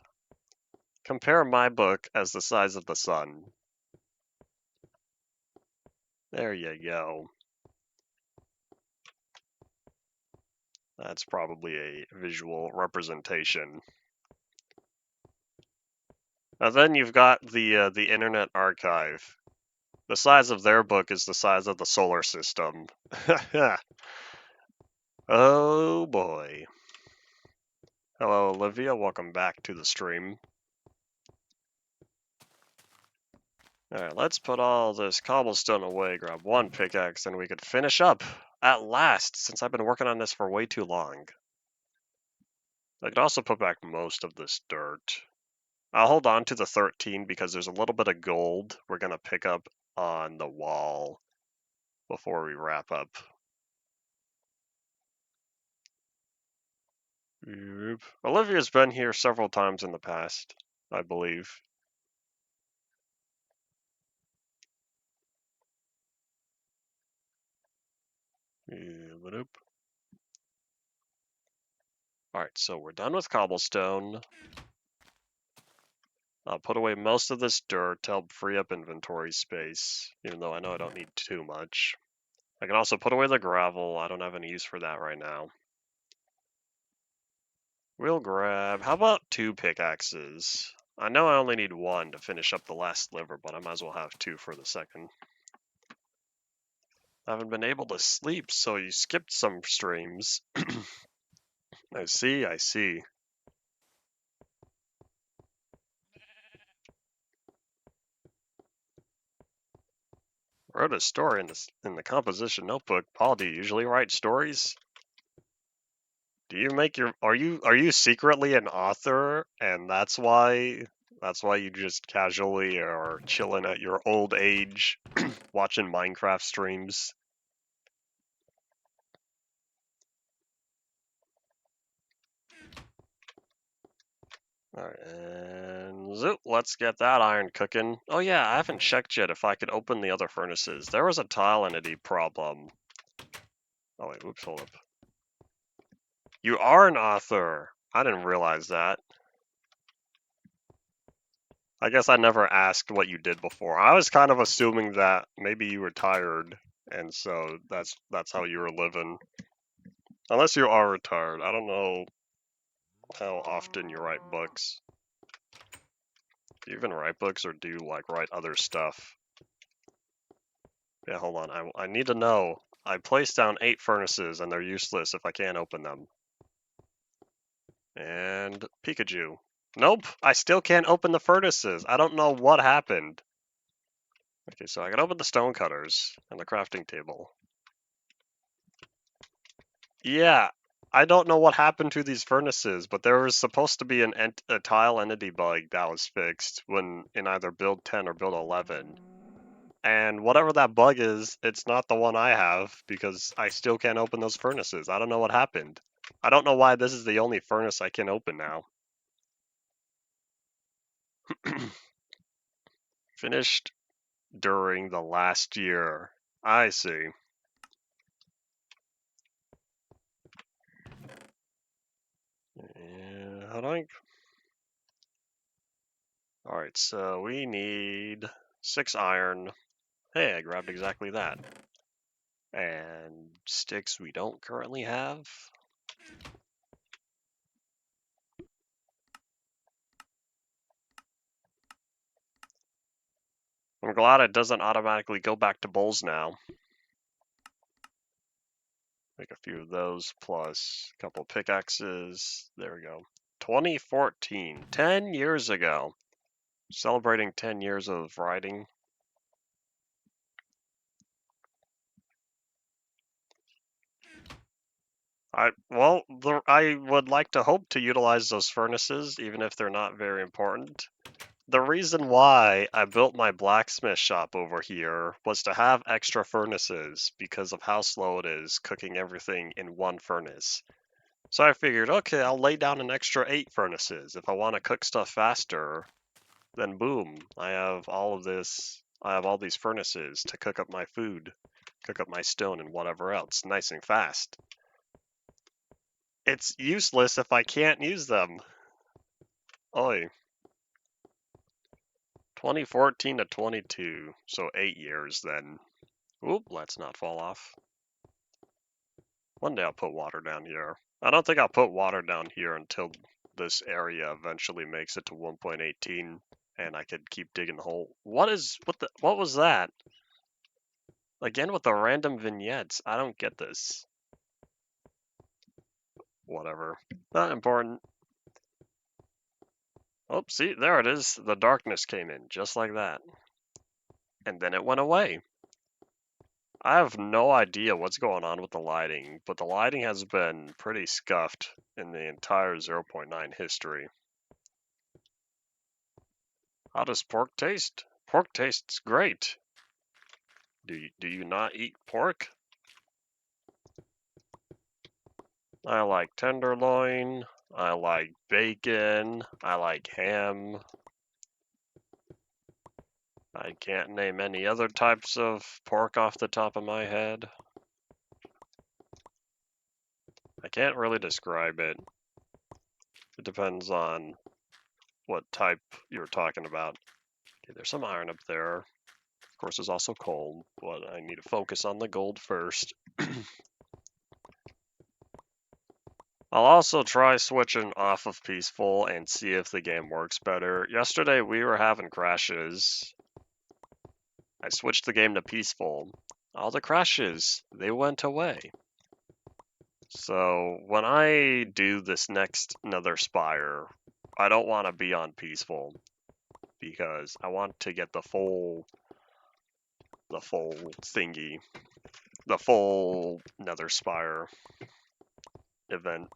Compare my book as the size of the sun. There you go. That's probably a visual representation. And then you've got the Internet Archive. The size of their book is the size of the solar system. Oh boy. Hello, Olivia. Welcome back to the stream. Alright, let's put all this cobblestone away, grab one pickaxe, and we could finish up at last, since I've been working on this for way too long. I could also put back most of this dirt. I'll hold on to the 13 because there's a little bit of gold we're going to pick up on the wall before we wrap up. Oop. Olivia's been here several times in the past, I believe. Oop. Alright, so we're done with cobblestone. I'll put away most of this dirt to help free up inventory space, even though I know I don't need too much. I can also put away the gravel. I don't have any use for that right now. We'll grab, how about 2 pickaxes? I know I only need 1 to finish up the last sliver, but I might as well have 2 for the second. I haven't been able to sleep, so you skipped some streams. I see, I see. Wrote a story in the composition notebook. Paul, do you usually write stories? Do you make your are you secretly an author and that's why you just casually are chilling at your old age watching Minecraft streams? Alright, and zoop, let's get that iron cooking. Oh yeah, I haven't checked yet if I could open the other furnaces. There was a tile entity problem. Oh wait, whoops, hold up. You are an author! I didn't realize that. I guess I never asked what you did before. I was kind of assuming that maybe you retired, and so that's how you were living. Unless you are retired. I don't know how often you write books. Do you even write books, or do you, like, write other stuff? Yeah, hold on. I need to know. I placed down 8 furnaces, and they're useless if I can't open them. And Pikachu. Nope, I still can't open the furnaces. I don't know what happened. Okay, so I can open the stone cutters and the crafting table. Yeah, I don't know what happened to these furnaces, but there was supposed to be a tile entity bug that was fixed when in either build 10 or build 11. And whatever that bug is, it's not the one I have because I still can't open those furnaces. I don't know what happened. I don't know why this is the only furnace I can open now. Finished during the last year. I see. Yeah, how do I... Alright, so we need 6 iron. Hey, I grabbed exactly that. And sticks we don't currently have. I'm glad it doesn't automatically go back to bowls now. Make a few of those, plus a couple pickaxes. There we go. 2014, 10 years ago. Celebrating 10 years of writing. I would like to hope to utilize those furnaces, even if they're not very important. The reason why I built my blacksmith shop over here was to have extra furnaces because of how slow it is cooking everything in one furnace. So I figured, okay, I'll lay down an extra 8 furnaces. If I want to cook stuff faster, then boom, I have all these furnaces to cook up my food, cook up my stone and whatever else, nice and fast. It's useless if I can't use them. Oi. 2014 to 22, so 8 years then. Oop, let's not fall off. One day I'll put water down here. I don't think I'll put water down here until this area eventually makes it to 1.18 and I could keep digging the hole. What was that? Again with the random vignettes. I don't get this. Whatever. Not important. Oh, see, there it is. The darkness came in, just like that. And then it went away. I have no idea what's going on with the lighting, but the lighting has been pretty scuffed in the entire 0.9 history. How does pork taste? Pork tastes great. Do you not eat pork? I like tenderloin. I like bacon. I like ham. I can't name any other types of pork off the top of my head. I can't really describe it. It depends on what type you're talking about. Okay, there's some iron up there. Of course, there's also coal, but I need to focus on the gold first. I'll also try switching off of peaceful and see if the game works better. Yesterday we were having crashes. I switched the game to peaceful. All the crashes, they went away. So when I do this next Nether Spire, I don't want to be on peaceful because I want to get the full thingy, the full Nether Spire event.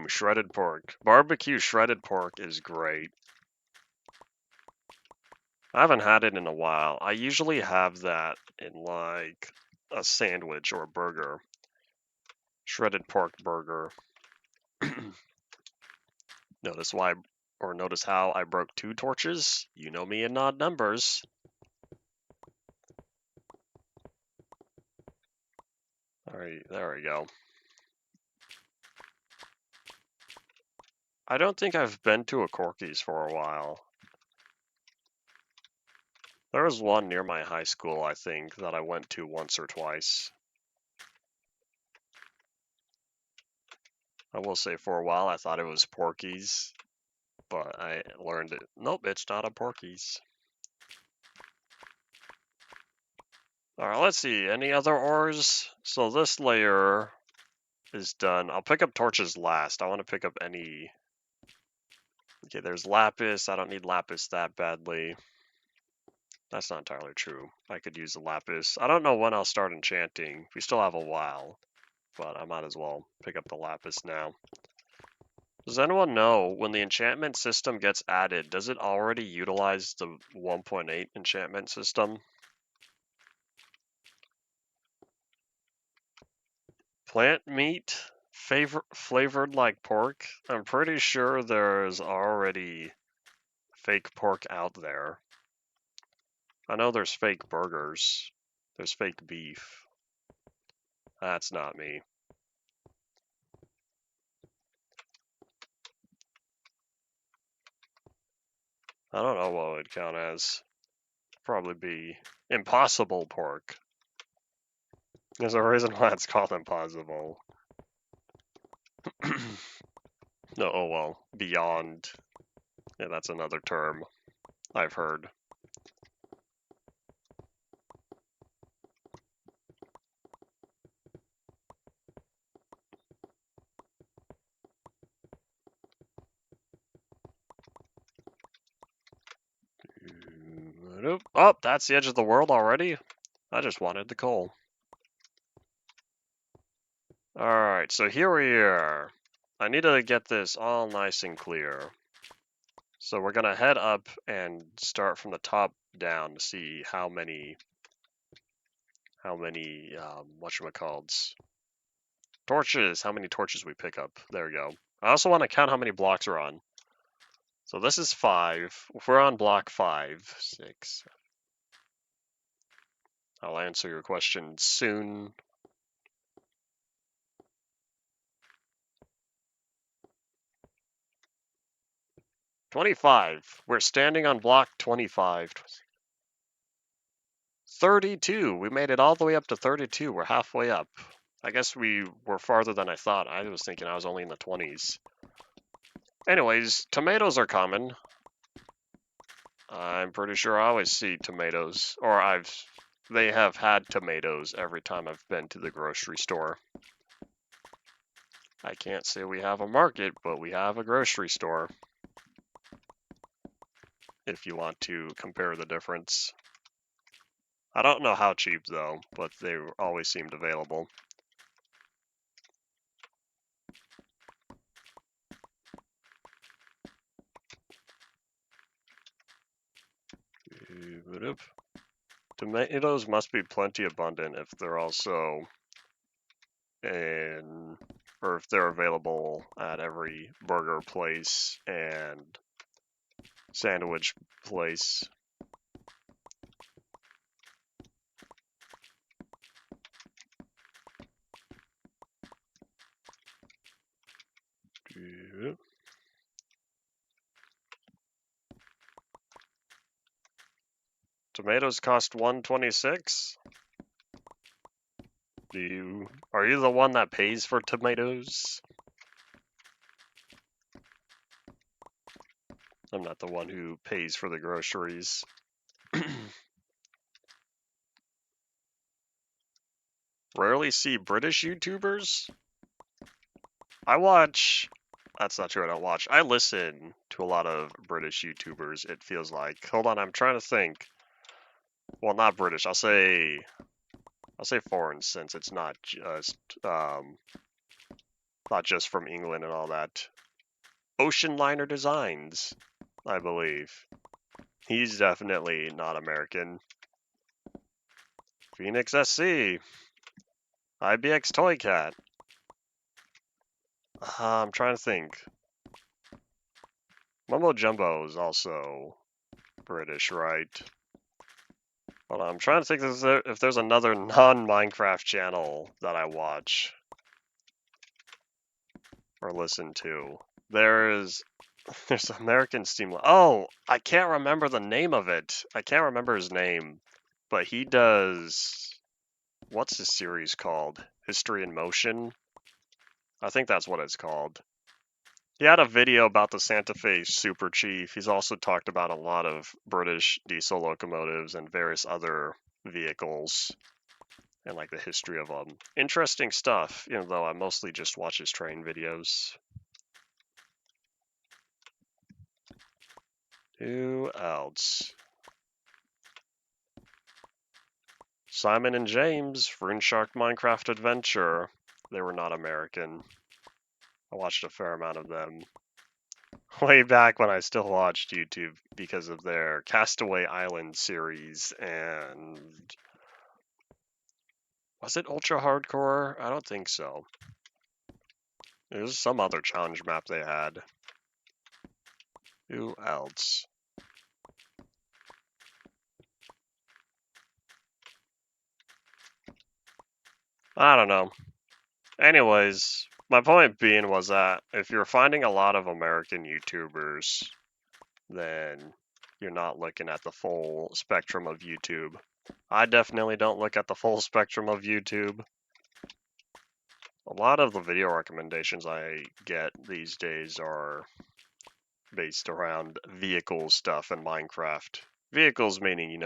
Shredded pork. Barbecue shredded pork is great. I haven't had it in a while. I usually have that in like a sandwich or a burger. Shredded pork burger. Notice how I broke 2 torches? You know me in odd numbers. Alright, there we go. I don't think I've been to a Corky's for a while. There was one near my high school, I think, that I went to once or twice. I will say for a while I thought it was Porky's, but I learned it. Nope, it's not a Porky's. Alright, let's see. Any other ores? So this layer is done. I'll pick up torches last. I want to pick up any... Okay, there's lapis. I don't need lapis that badly. That's not entirely true. I could use the lapis. I don't know when I'll start enchanting. We still have a while, but I might as well pick up the lapis now. Does anyone know, when the enchantment system gets added, does it already utilize the 1.8 enchantment system? Plant meat flavored like pork? I'm pretty sure there's already fake pork out there. I know there's fake burgers. There's fake beef. That's not me. I don't know what would count as. Probably be impossible pork. There's a reason why it's called impossible. No, oh well, beyond. Yeah, that's another term I've heard. Oh, that's the edge of the world already? I just wanted the coal. Alright, so here we are. I need to get this all nice and clear. So we're gonna head up and start from the top down to see how many whatchamacallits, torches, how many torches we pick up. There we go. I also want to count how many blocks we're on. So this is 5. If we're on block 5, 6. I'll answer your question soon. 25. We're standing on block 25. 32. We made it all the way up to 32. We're halfway up. I guess we were farther than I thought. I was thinking I was only in the 20s. Anyways, tomatoes are common. I'm pretty sure I always see tomatoes, or they have had tomatoes every time I've been to the grocery store. I can't say we have a market, but we have a grocery store. If you want to compare the difference. I don't know how cheap though, but they always seemed available. Tomatoes must be plenty abundant if they're also or if they're available at every burger place and sandwich place. Tomatoes cost $1.26. Are you the one that pays for tomatoes? I'm not the one who pays for the groceries. Rarely see British YouTubers. That's not true, I don't watch. I listen to a lot of British YouTubers, it feels like. Hold on, I'm trying to think. Well, not British, I'll say foreign, since it's not just from England and all that. Ocean Liner Designs, I believe. He's definitely not American. Phoenix SC. IBX Toy Cat. I'm trying to think. Mumbo Jumbo is also British, right? Hold on, I'm trying to think if there's another non-Minecraft channel that I watch or listen to. There's American Steam. Oh, I can't remember the name of it. I can't remember his name, but he does. What's his series called? History in Motion? I think that's what it's called. He had a video about the Santa Fe Super Chief. He's also talked about a lot of British diesel locomotives and various other vehicles and like the history of them. Interesting stuff, even though I mostly just watch his train videos. Who else? Simon and James, RuneShark Minecraft Adventure. They were not American. I watched a fair amount of them. Way back when I still watched YouTube because of their Castaway Island series and... Was it Ultra Hardcore? I don't think so. There's some other challenge map they had. Who else? I don't know. Anyways, my point being was that if you're finding a lot of American YouTubers, then you're not looking at the full spectrum of YouTube. I definitely don't look at the full spectrum of YouTube. A lot of the video recommendations I get these days are based around vehicle stuff in Minecraft. Vehicles meaning,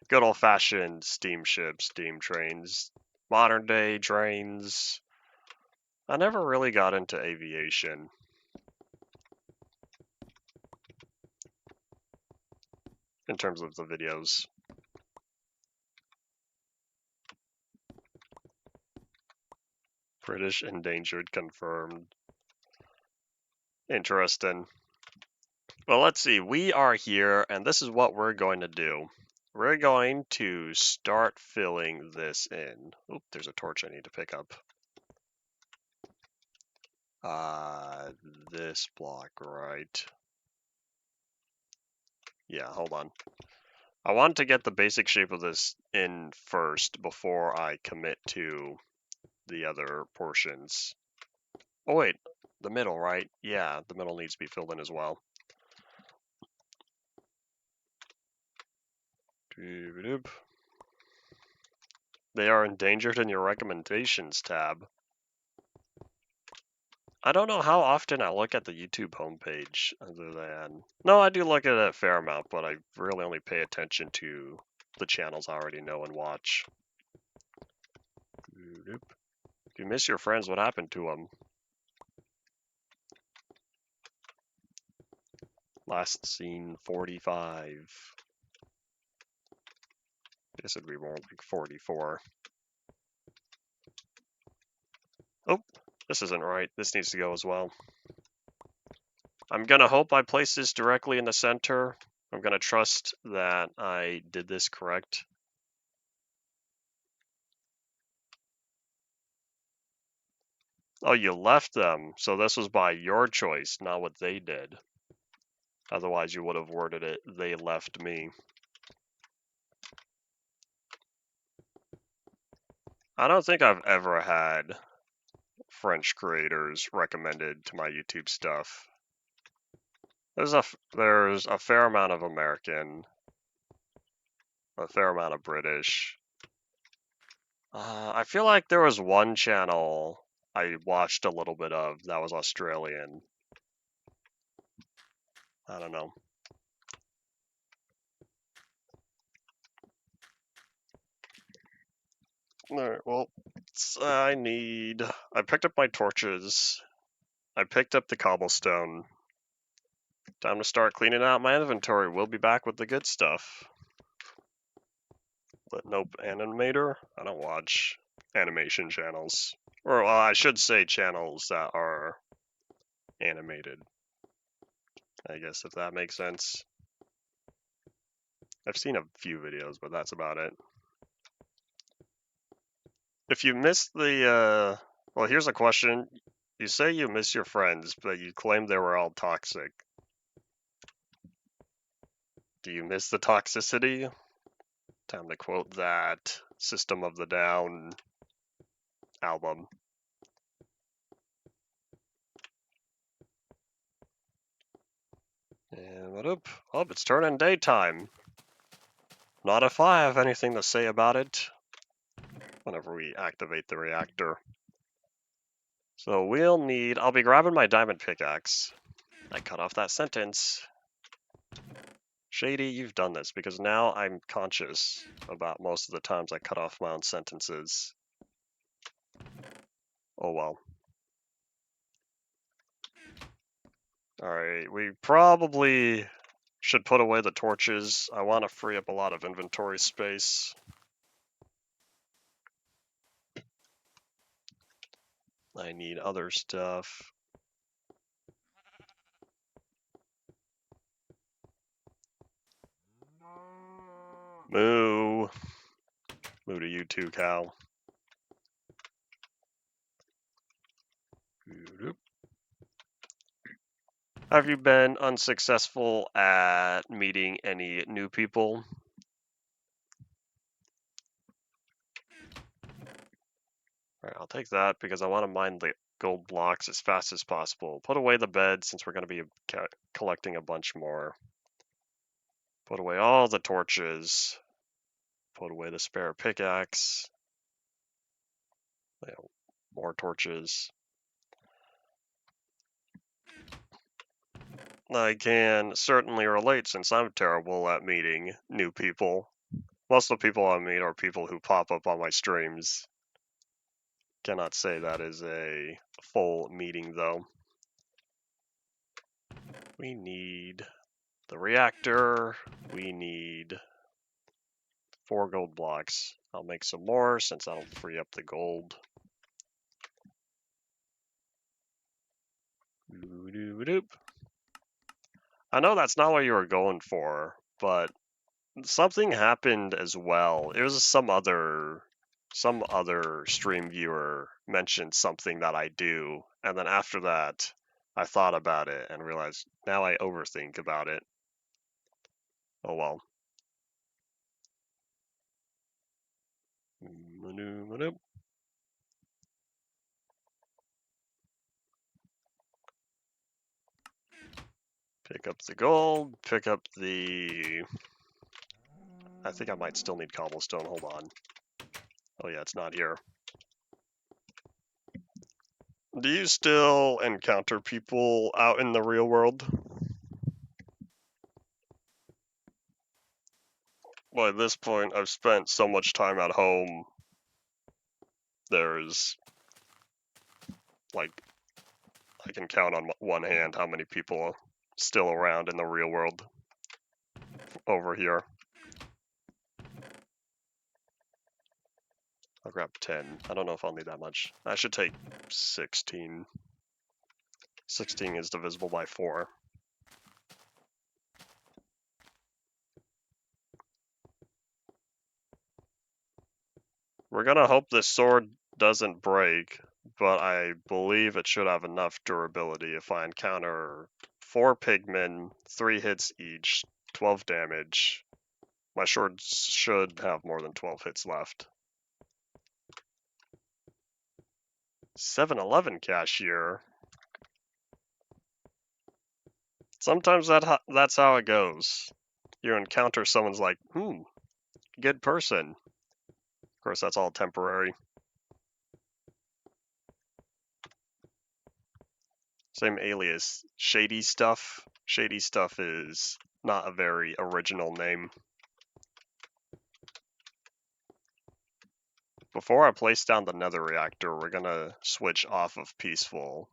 good old-fashioned steamships, steam trains, modern day trains. I never really got into aviation. In terms of the videos. British endangered confirmed. Interesting. Well, let's see. We are here, and this is what we're going to do. We're going to start filling this in. Oop, there's a torch I need to pick up. This block, right? Yeah, hold on. I want to get the basic shape of this in first before I commit to the other portions. Oh wait, the middle, right? Yeah, the middle needs to be filled in as well. They are endangered in your recommendations tab. I don't know how often I look at the YouTube homepage other than... No, I do look at it a fair amount, but I really only pay attention to the channels I already know and watch. If you miss your friends, what happened to them? Last seen 45. Guess it'd be more like 44. Oh, this isn't right. This needs to go as well. I'm gonna hope I place this directly in the center. I'm gonna trust that I did this correct. Oh, you left them. So this was by your choice, not what they did. Otherwise, you would have worded it, they left me. I don't think I've ever had French creators recommended to my YouTube stuff. There's a fair amount of American, a fair amount of British. I feel like there was one channel I watched a little bit of that was Australian. I don't know. Alright, well, I picked up my torches. I picked up the cobblestone. Time to start cleaning out my inventory. We'll be back with the good stuff. But nope, animator? I don't watch animation channels. Or, well, I should say channels that are animated. I guess if that makes sense. I've seen a few videos, but that's about it. If you missed the, well, here's a question. You say you miss your friends, but you claim they were all toxic. Do you miss the toxicity? Time to quote that System of the Down album. And what up? Oh, it's turning daytime. Not if I have anything to say about it. Whenever we activate the reactor. So I'll be grabbing my diamond pickaxe. I cut off that sentence. Shady, you've done this, because now I'm conscious about most of the times I cut off my own sentences. Oh well. Alright, we probably should put away the torches. I want to free up a lot of inventory space. I need other stuff. Moo. Moo to you too, cow. Have you been unsuccessful at meeting any new people? Alright, I'll take that because I want to mine the gold blocks as fast as possible. Put away the bed since we're going to be collecting a bunch more. Put away all the torches. Put away the spare pickaxe. More torches. I can certainly relate since I'm terrible at meeting new people. Most of the people I meet are people who pop up on my streams. Cannot say that is a full meeting though. We need the reactor. We need 4 gold blocks. I'll make some more since that'll free up the gold. I know that's not what you were going for, but something happened as well. It was some other stream viewer mentioned something that I do, and then after that, I thought about it and realized now I overthink about it. Oh well. Pick up the gold, pick up the I think I might still need cobblestone. Hold on. Oh yeah, it's not here. Do you still encounter people out in the real world? Well, at this point, I've spent so much time at home. There's, like, I can count on one hand how many people are still around in the real world over here. I'll grab 10. I don't know if I'll need that much. I should take 16. 16 is divisible by 4. We're gonna hope this sword doesn't break, but I believe it should have enough durability if I encounter 4 pigmen, 3 hits each, 12 damage. My sword should have more than 12 hits left. 7-Eleven cashier. Sometimes that's how it goes. You encounter someone's like, good person. Of course, that's all temporary. Same alias, Shady Stuff. Shady Stuff is not a very original name. Before I place down the nether reactor, we're gonna switch off of peaceful.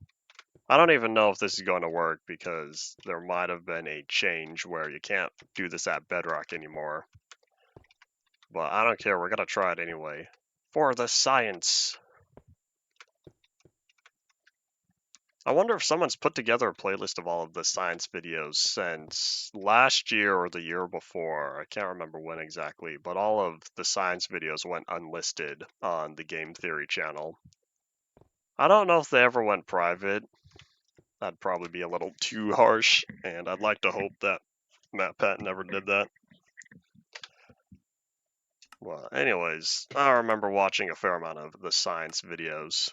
I don't even know if this is going to work because there might have been a change where you can't do this at bedrock anymore. But I don't care, we're gonna try it anyway. For the science! I wonder if someone's put together a playlist of all of the science videos since last year or the year before. I can't remember when exactly, but all of the science videos went unlisted on the Game Theory channel. I don't know if they ever went private. That'd probably be a little too harsh, and I'd like to hope that MatPat never did that. Well, anyways, I remember watching a fair amount of the science videos.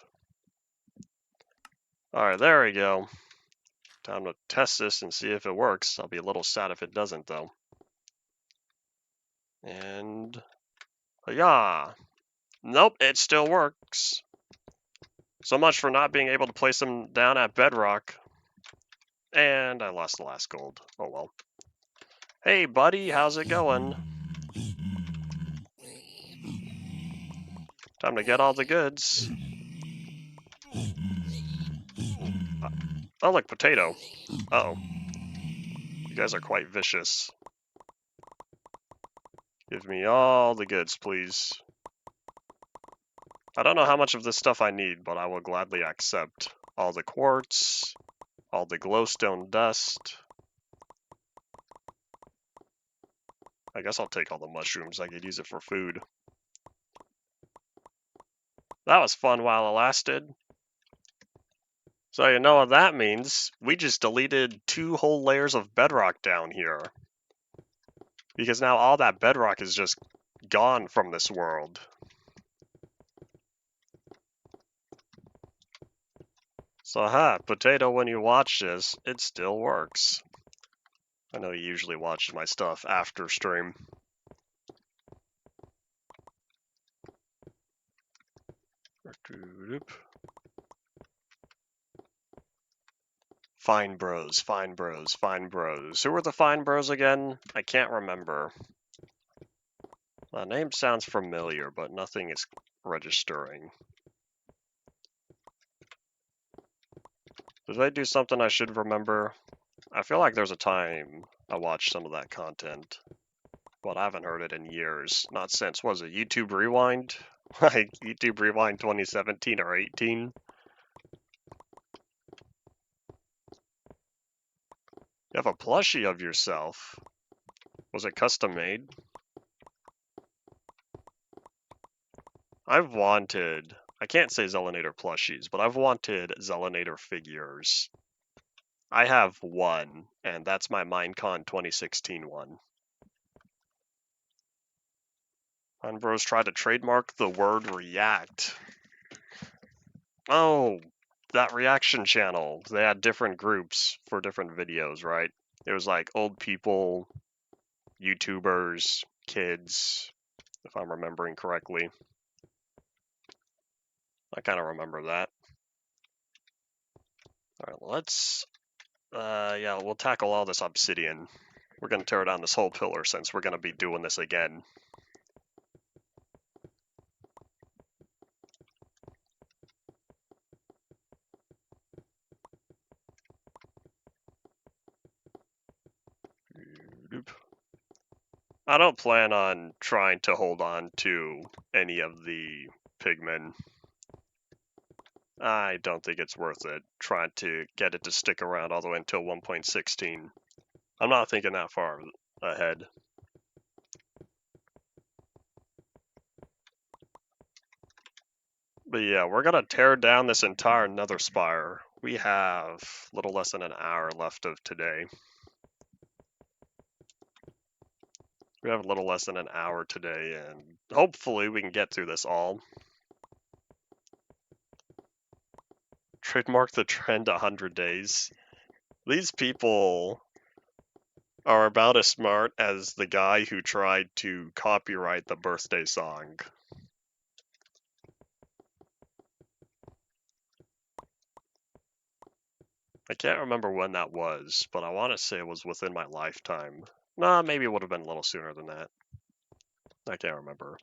Alright, there we go. Time to test this and see if it works. I'll be a little sad if it doesn't, though. And... yeah. Nope, it still works. So much for not being able to place them down at bedrock. And I lost the last gold. Oh well. Hey, buddy, how's it going? Time to get all the goods. Oh, look, potato. Uh-oh. You guys are quite vicious. Give me all the goods, please. I don't know how much of this stuff I need, but I will gladly accept all the quartz, all the glowstone dust. I guess I'll take all the mushrooms. I could use it for food. That was fun while it lasted. So you know what that means? We just deleted 2 whole layers of bedrock down here. Because now all that bedrock is just gone from this world. So potato, when you watch this, it still works. I know you usually watch my stuff after stream. Fine bros, fine bros, fine bros. Who are the fine bros again? I can't remember. The name sounds familiar, but nothing is registering. Did they do something I should remember? I feel like there's a time I watched some of that content, but I haven't heard it in years. Not since, was it YouTube Rewind? Like YouTube Rewind 2017 or 18? You have a plushie of yourself. Was it custom made? I've wanted, I can't say Zelanator plushies, but I've wanted Zelanator figures. I have one, and that's my Minecon 2016 one. And bros tried to trademark the word react. Oh, that reaction channel. They had different groups for different videos, right? It was like old people, YouTubers, kids, if I'm remembering correctly. I kind of remember that. All right, let's, yeah, we'll tackle all this obsidian. We're going to tear down this whole pillar since we're going to be doing this again. I don't plan on trying to hold on to any of the pigmen. I don't think it's worth it trying to get it to stick around all the way until 1.16. I'm not thinking that far ahead. But yeah, we're gonna tear down this entire nether spire. We have a little less than an hour left of today. We have a little less than an hour today, and hopefully we can get through this all. Trademark the trend 100 days. These people are about as smart as the guy who tried to copyright the birthday song. I can't remember when that was, but I want to say it was within my lifetime. Nah, maybe it would have been a little sooner than that. I can't remember.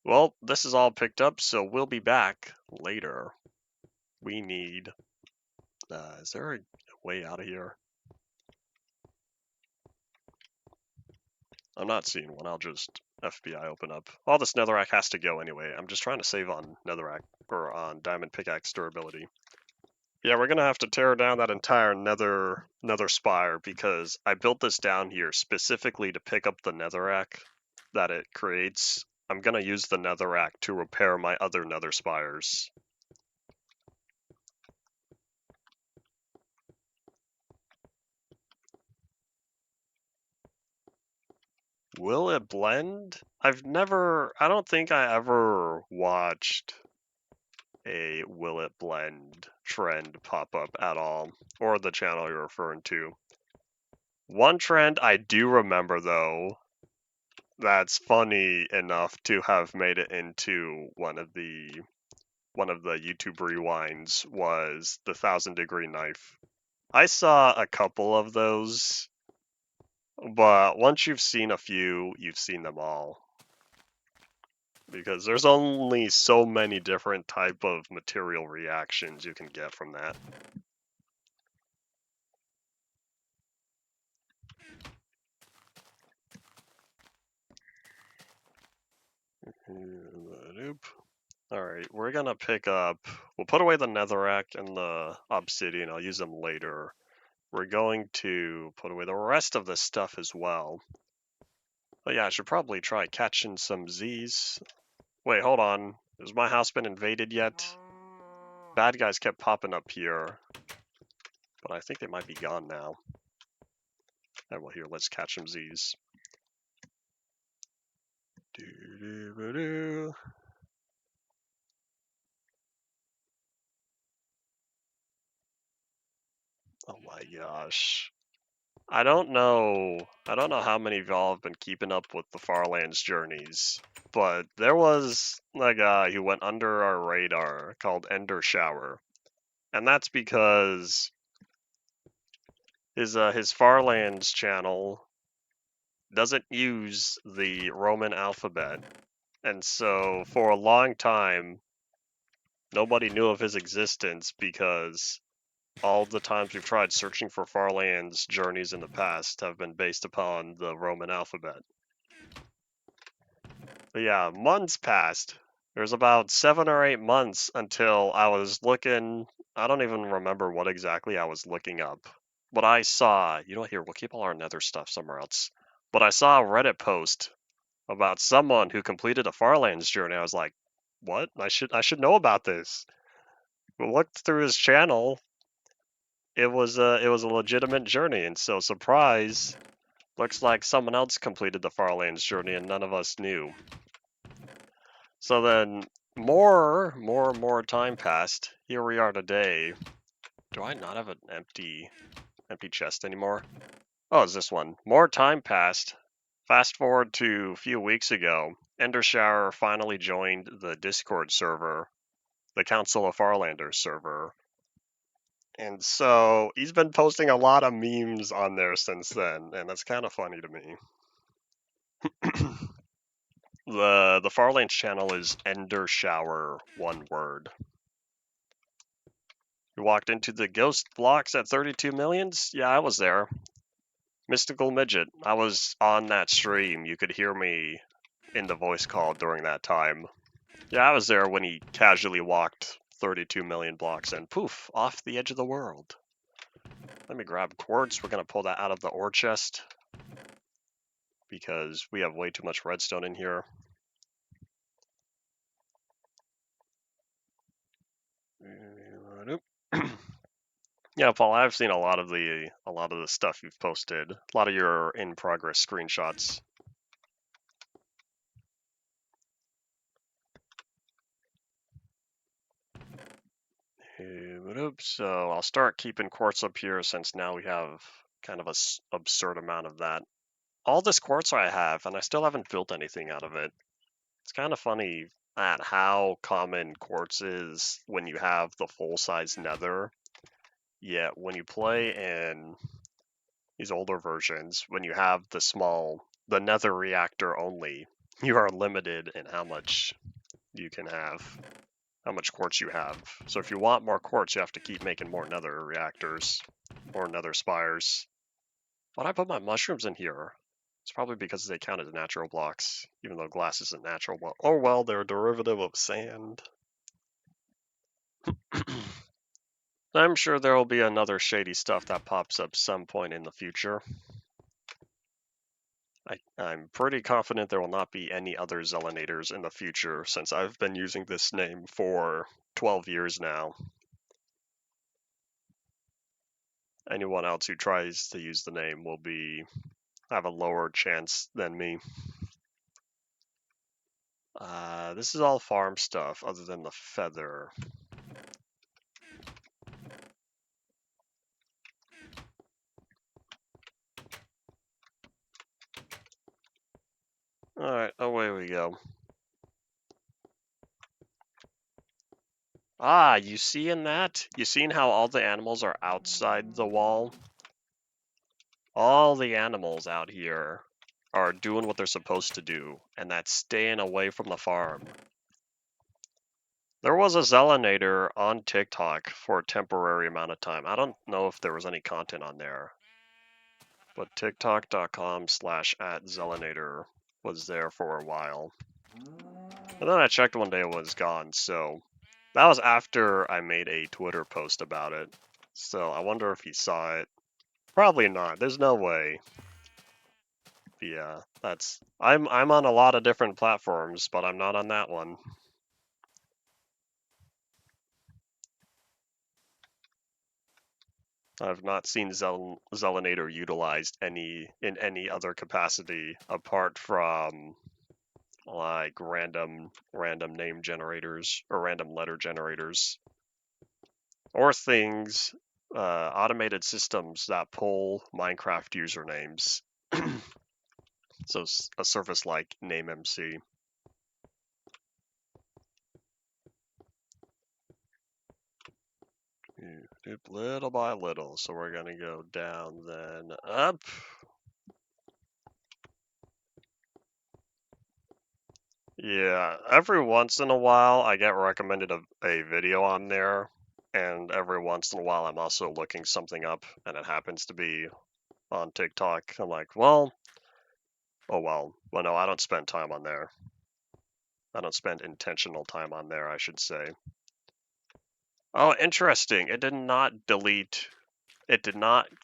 Well, this is all picked up, so we'll be back later. We need... is there a way out of here? I'm not seeing one. I'll just FBI open up. All this netherrack has to go anyway. I'm just trying to save on netherrack, or on diamond pickaxe durability. Yeah, we're gonna have to tear down that entire nether spire because I built this down here specifically to pick up the netherrack that it creates. I'm gonna use the netherrack to repair my other nether spires. Will it blend? I don't think I ever watched a will it blend trend pop up at all, or the channel you're referring to. One trend I do remember though, that's funny enough to have made it into one of the YouTube rewinds was the 1,000-degree knife. I saw a couple of those, but once you've seen a few, you've seen them all. Because there's only so many different type of material reactions you can get from that. Alright, we're gonna pick up... We'll put away the netherrack and the obsidian. I'll use them later. We're going to put away the rest of this stuff as well. But yeah, I should probably try catching some Z's. Wait, hold on. Has my house been invaded yet? Bad guys kept popping up here. But I think they might be gone now. Alright, well here, let's catch some Z's. Doo-doo-doo-doo. Oh my gosh. I don't know how many of y'all have been keeping up with the Farlands journeys, but there was a guy who went under our radar called Ender Shower. And that's because his Farlands channel doesn't use the Roman alphabet. And so for a long time nobody knew of his existence because all the times we've tried searching for Farlands journeys in the past have been based upon the Roman alphabet. But yeah, months passed. There was about 7 or 8 months until I was looking... I don't even remember what exactly I was looking up. But I saw... You know what, here, we'll keep all our nether stuff somewhere else. But I saw a Reddit post about someone who completed a Farlands journey. I was like, what? I should know about this. I looked through his channel. It was a legitimate journey, and so surprise, looks like someone else completed the Farlands journey and none of us knew. So then more time passed. Here we are today. Do I not have an empty chest anymore? Oh, it's this one. More time passed. Fast forward to a few weeks ago, Endershower finally joined the Discord server, the Council of Farlanders server. And so he's been posting a lot of memes on there since then, and that's kind of funny to me. The Farlands channel is Endershower, one word. You walked into the ghost blocks at 32 millions? Yeah, I was there. Mystical Midget. I was on that stream. You could hear me in the voice call during that time. Yeah, I was there when he casually walked 32 million blocks and poof, off the edge of the world. Let me grab quartz. We're going to pull that out of the ore chest because we have way too much redstone in here. Yeah, Paul, I've seen a lot of the stuff you've posted. A lot of your in progress screenshots. So I'll start keeping quartz up here since now we have kind of a absurd amount of that. All this quartz I have, and I still haven't built anything out of it. It's kind of funny at how common quartz is when you have the full-size nether. Yet when you play in these older versions, when you have the nether reactor only, you are limited in how much you can have, how much quartz you have. So if you want more quartz, you have to keep making more nether reactors or nether spires. Why'd I put my mushrooms in here? It's probably because they count as natural blocks, even though glass isn't natural. Oh well, they're a derivative of sand. I'm sure there will be another shady stuff that pops up some point in the future. I'm pretty confident there will not be any other Zelenators in the future, since I've been using this name for 12 years now. Anyone else who tries to use the name will have a lower chance than me. This is all farm stuff, other than the feather. Alright, away we go. Ah, you seeing that? You seen how all the animals are outside the wall? All the animals out here are doing what they're supposed to do, and that's staying away from the farm. There was a Zelenator on TikTok for a temporary amount of time. I don't know if there was any content on there, but tiktok.com/@Zelenator was there for a while. And then I checked one day, it was gone, so that was after I made a Twitter post about it. So I wonder if he saw it. Probably not. There's no way. But yeah, I'm on a lot of different platforms, but I'm not on that one. I've not seen Zelenator utilized in any other capacity apart from like random name generators or random letter generators or things, automated systems that pull Minecraft usernames. So a service like NameMC. Little by little, so we're gonna go down then up. Yeah, every once in a while I get recommended a video on there, and every once in a while I'm also looking something up and it happens to be on TikTok. I'm like, well, oh well. Well, no, I don't spend time on there. I don't spend intentional time on there, I should say. Oh, interesting. It did not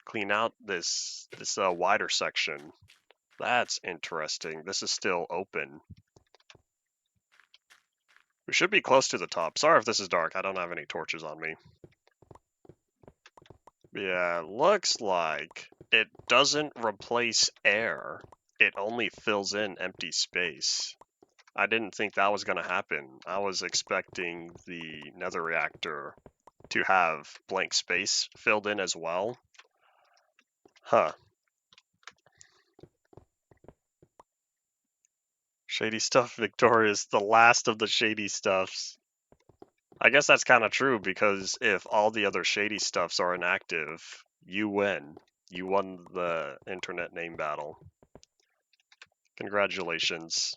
clean out this wider section. That's interesting. This is still open. We should be close to the top. Sorry if this is dark. I don't have any torches on me. Yeah, looks like it doesn't replace air. It only fills in empty space. I didn't think that was going to happen. I was expecting the nether reactor to have blank space filled in as well. Huh. Shady Stuff Victoria is the last of the shady stuffs. I guess that's kind of true, because if all the other shady stuffs are inactive, you win. You won the internet name battle. Congratulations.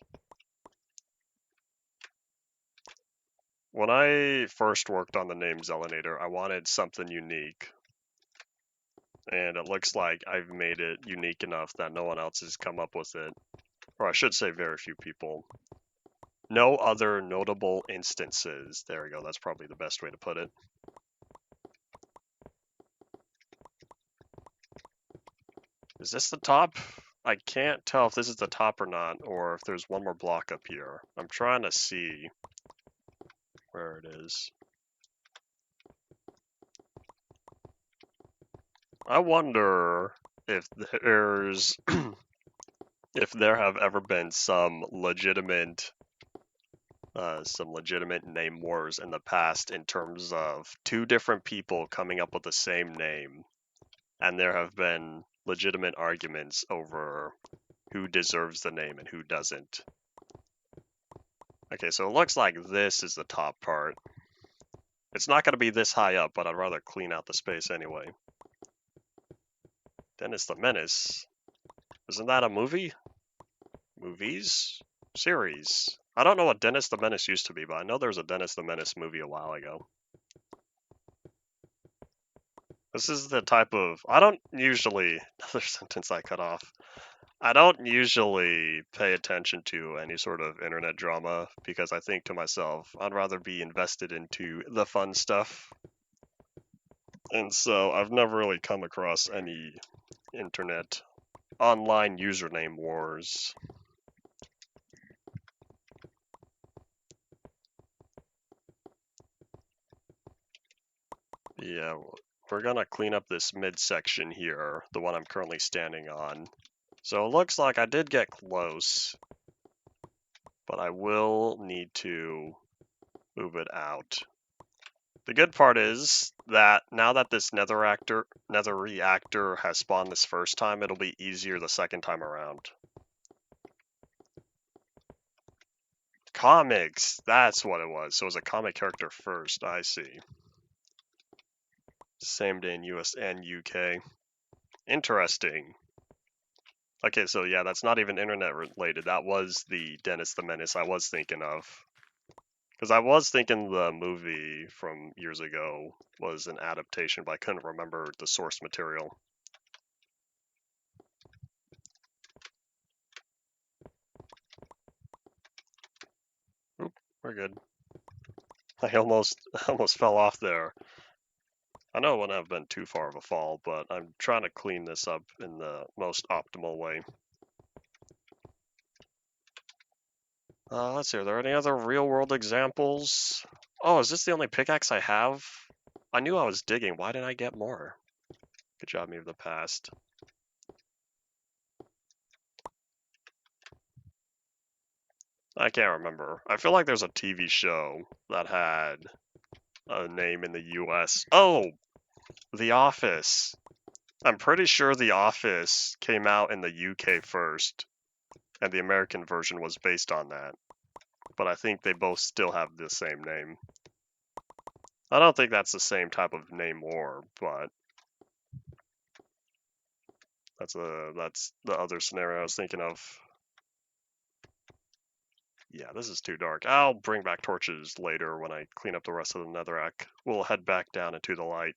When I first worked on the name Zelinator, I wanted something unique. And it looks like I've made it unique enough that no one else has come up with it. Or I should say very few people. No other notable instances. There we go, that's probably the best way to put it. Is this the top? I can't tell if this is the top or not, or if there's one more block up here. I'm trying to see where it is. I wonder if there's if there have ever been some legitimate name wars in the past in terms of two different people coming up with the same name, and there have been legitimate arguments over who deserves the name and who doesn't. Okay, so it looks like this is the top part. It's not going to be this high up, but I'd rather clean out the space anyway. Dennis the Menace. Isn't that a movie? Movies? Series? I don't know what Dennis the Menace used to be, but I know there was a Dennis the Menace movie a while ago. This is the type of... I don't usually... Another sentence I cut off. I don't usually pay attention to any sort of internet drama, because I think to myself, I'd rather be invested into the fun stuff. And so I've never really come across any internet online username wars. Yeah, we're gonna clean up this midsection here, the one I'm currently standing on. So it looks like I did get close, but I will need to move it out. The good part is that now that this nether reactor has spawned this first time, it'll be easier the second time around. Comics, that's what it was. So it was a comic character first, I see. Same day in US and UK. Interesting. Okay, so yeah, that's not even internet related. That was the Dennis the Menace I was thinking of. Because I was thinking the movie from years ago was an adaptation, but I couldn't remember the source material. Oop, we're good. I almost fell off there. I know it wouldn't have been too far of a fall, but I'm trying to clean this up in the most optimal way. Let's see, are there any other real-world examples? Oh, is this the only pickaxe I have? I knew I was digging. Why didn't I get more? Good job, me of the past. I can't remember. I feel like there's a TV show that had a name in the US. Oh, The Office. I'm pretty sure The Office came out in the UK first, and the American version was based on that. But I think they both still have the same name. I don't think that's the same type of name war, but that's the other scenario I was thinking of. Yeah, this is too dark. I'll bring back torches later when I clean up the rest of the netherrack. We'll head back down into the light.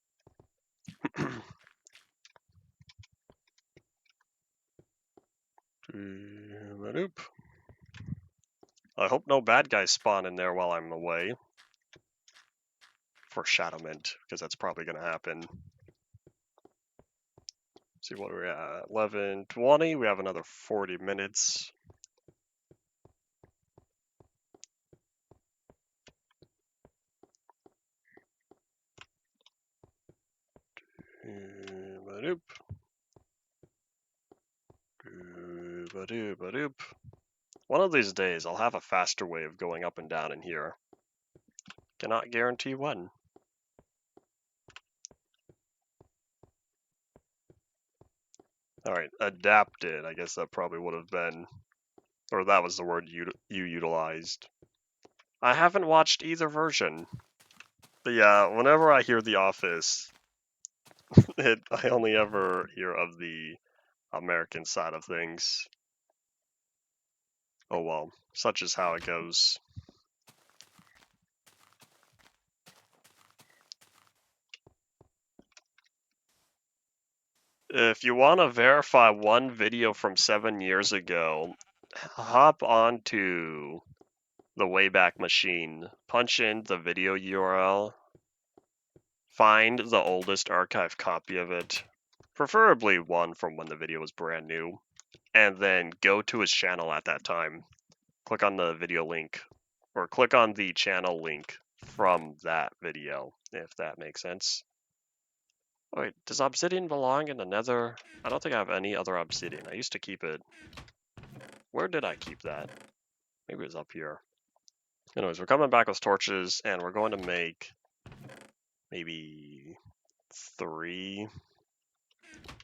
I hope no bad guys spawn in there while I'm away. Foreshadowment, because that's probably going to happen. Let's see what we're at. 11:20. We have another 40 minutes. One of these days, I'll have a faster way of going up and down in here. Cannot guarantee when. Alright, adapted. I guess that probably would have been Or that was the word you utilized. I haven't watched either version. But yeah, whenever I hear The Office, I only ever hear of the American side of things. Oh well, such is how it goes. If you want to verify one video from 7 years ago, hop onto the Wayback Machine, punch in the video URL, find the oldest archive copy of it, preferably one from when the video was brand new, and then go to his channel at that time. Click on the video link, or click on the channel link from that video, if that makes sense. Wait, does obsidian belong in the nether? I don't think I have any other obsidian. I used to keep it. Where did I keep that? Maybe it was up here. Anyways, we're coming back with torches, and we're going to make maybe 3.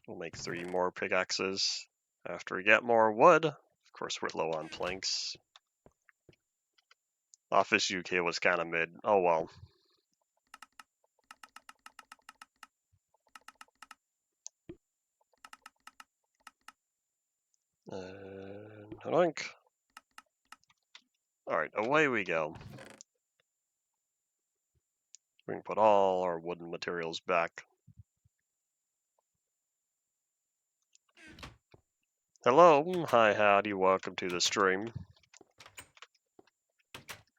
We'll make 3 more pickaxes after we get more wood. Of course, we're low on planks. Office UK was kind of mid. Oh well. And hoink. Alright, away we go. We can put all our wooden materials back. Hello, hi, howdy, welcome to the stream.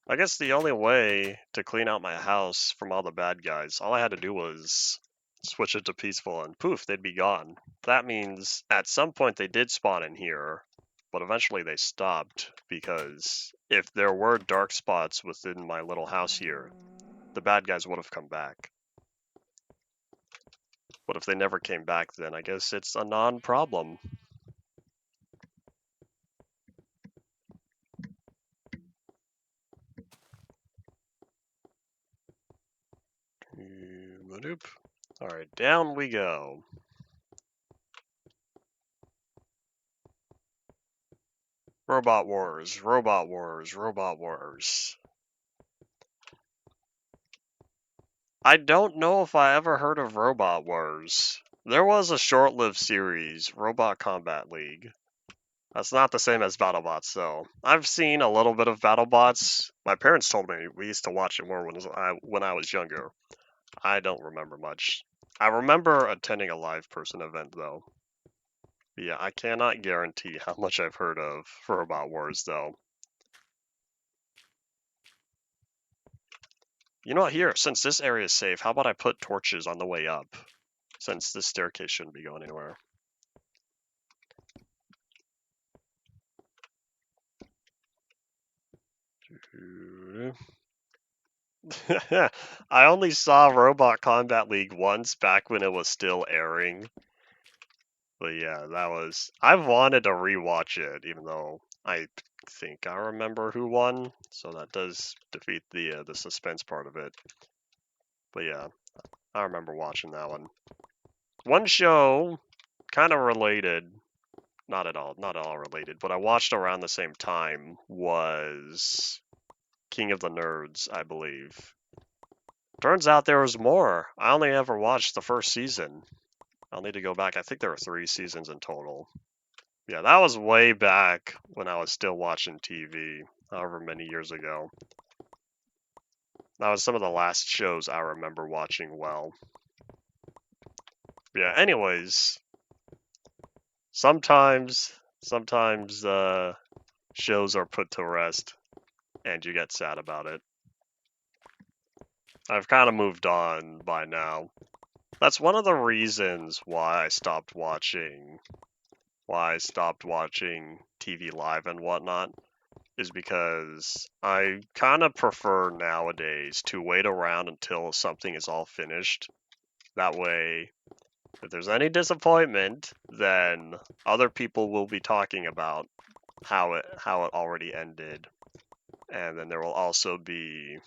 I guess the only way to clean out my house from all the bad guys, all I had to do was switch it to peaceful and poof, they'd be gone. That means at some point they did spawn in here, but eventually they stopped because if there were dark spots within my little house here, the bad guys would have come back. But if they never came back, then I guess it's a non-problem. Alright, down we go. Robot Wars, Robot Wars, Robot Wars. I don't know if I ever heard of Robot Wars. There was a short-lived series, Robot Combat League. That's not the same as BattleBots, though. I've seen a little bit of BattleBots. My parents told me we used to watch it more when I was younger. I don't remember much. I remember attending a live person event, though. Yeah, I cannot guarantee how much I've heard of Robot Wars, though. You know what, here, since this area is safe, how about I put torches on the way up? Since this staircase shouldn't be going anywhere. I only saw Robot Combat League once back when it was still airing. But yeah, that was... I've wanted to rewatch it, even though I think I remember who won. So that does defeat the suspense part of it. But yeah, I remember watching that one. One show, kind of related, not at all related, but I watched around the same time was King of the Nerds, I believe. Turns out there was more. I only ever watched the first season. I'll need to go back. I think there were 3 seasons in total. Yeah, that was way back when I was still watching TV, however many years ago. That was some of the last shows I remember watching well. Yeah, anyways, sometimes shows are put to rest and you get sad about it. I've kind of moved on by now. That's one of the reasons why I stopped watching TV Live and whatnot, is because I kind of prefer nowadays to wait around until something is all finished. That way, if there's any disappointment, then other people will be talking about how it already ended, and then there will also be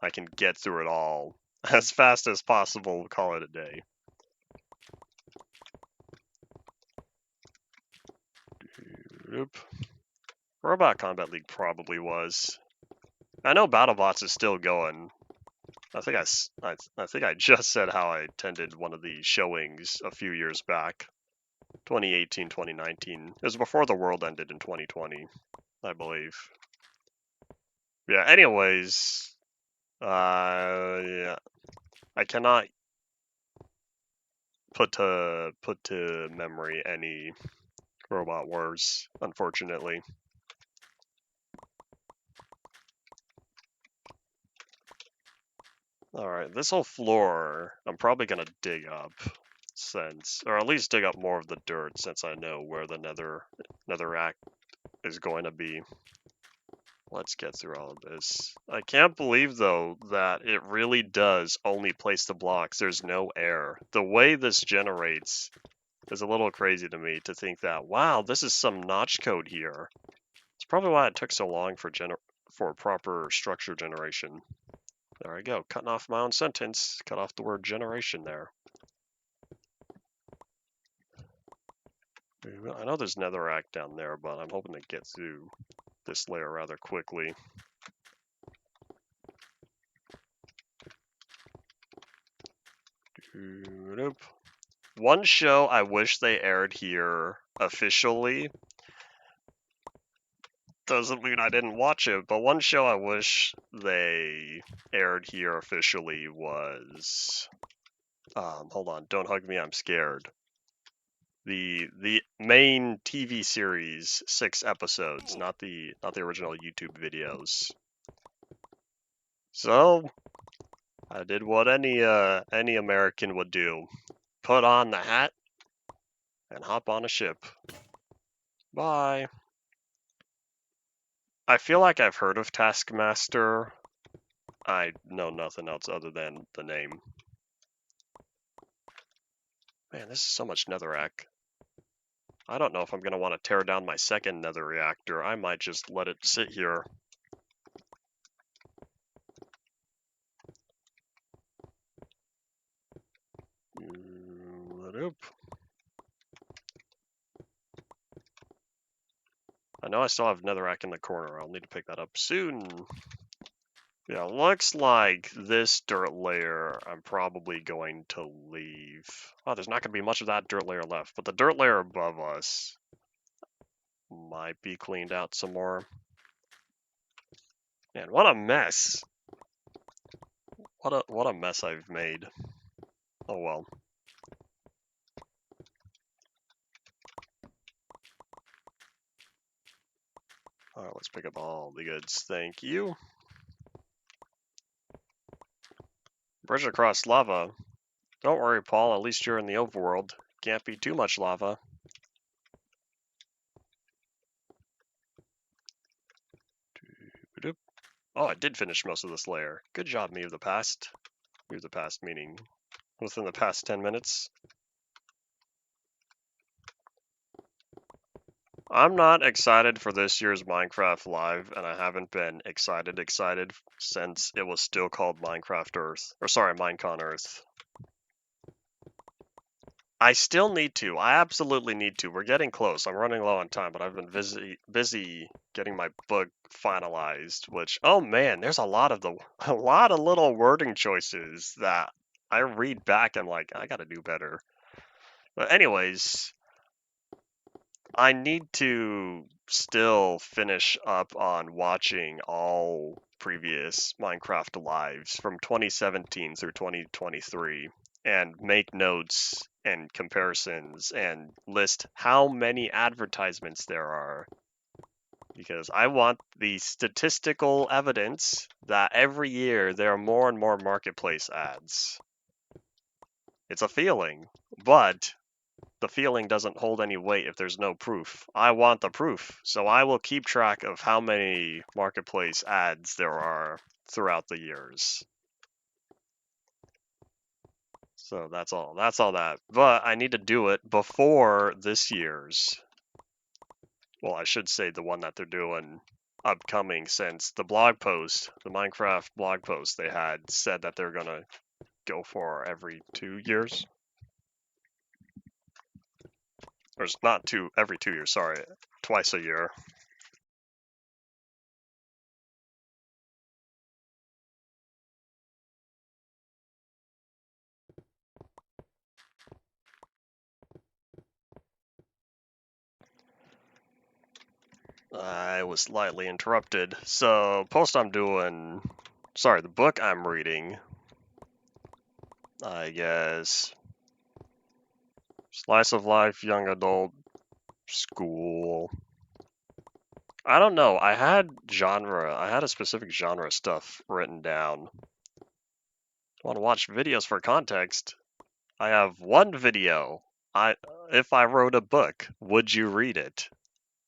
I can get through it all as fast as possible, call it a day. Oop. Robot Combat League probably was. I know BattleBots is still going. I think I just said how I attended one of the showings a few years back. 2018, 2019. It was before the world ended in 2020, I believe. Yeah, anyways, yeah. I cannot put to memory any Robot Wars, unfortunately. Alright, this whole floor, I'm probably gonna dig up, or at least dig up more of the dirt, since I know where the netherrack is going to be. Let's get through all of this. I can't believe, though, that it really does only place the blocks. There's no air. The way this generates is a little crazy to me to think that, wow, this is some notch code here. It's probably why it took so long for proper structure generation. There I go, cutting off my own sentence. Cut off the word generation there. I know there's netherrack down there, but I'm hoping to get through this layer rather quickly. Nope. One show I wish they aired here officially. Doesn't mean I didn't watch it, but one show I wish they aired here officially was... hold on, don't hug me, I'm scared. The main TV series, 6 episodes, not the original YouTube videos. So I did what any American would do. Put on the hat and hop on a ship. Bye. I feel like I've heard of Taskmaster. I know nothing else other than the name. Man, this is so much netherrack. I don't know if I'm going to want to tear down my second nether reactor. I might just let it sit here. I know I still have netherrack in the corner. I'll need to pick that up soon. Yeah, looks like this dirt layer I'm probably going to leave. Oh, there's not going to be much of that dirt layer left, but the dirt layer above us might be cleaned out some more. Man, what a mess. What a mess I've made. Oh well. Alright, let's pick up all the goods. Thank you. Bridge across lava. Don't worry, Paul, at least you're in the overworld. Can't be too much lava. Oh, I did finish most of this layer. Good job, me of the past. Me of the past meaning within the past 10 minutes. I'm not excited for this year's Minecraft Live, and I haven't been excited since it was still called Minecraft Earth. Or sorry, Minecon Earth. I still need to. I absolutely need to. We're getting close. I'm running low on time, but I've been busy getting my book finalized, which, oh man, there's a lot of little wording choices that I read back and like, I gotta do better. But anyways, I need to still finish up on watching all previous Minecraft lives from 2017 through 2023 and make notes and comparisons and list how many advertisements there are. Because I want the statistical evidence that every year there are more and more marketplace ads. It's a feeling, but the feeling doesn't hold any weight if there's no proof. I want the proof, so I will keep track of how many marketplace ads there are throughout the years. So that's all that. But I need to do it before this year's. Well, I should say the one that they're doing upcoming, since the blog post, the Minecraft blog post they had said that they're gonna go for every 2 years. Or it's not every 2 years, sorry. twice a year. I was slightly interrupted. So, the book I'm reading, I guess, slice of life, young adult, school. I don't know. I had a specific genre stuff written down. Want to watch videos for context? I have one video. If I wrote a book, would you read it?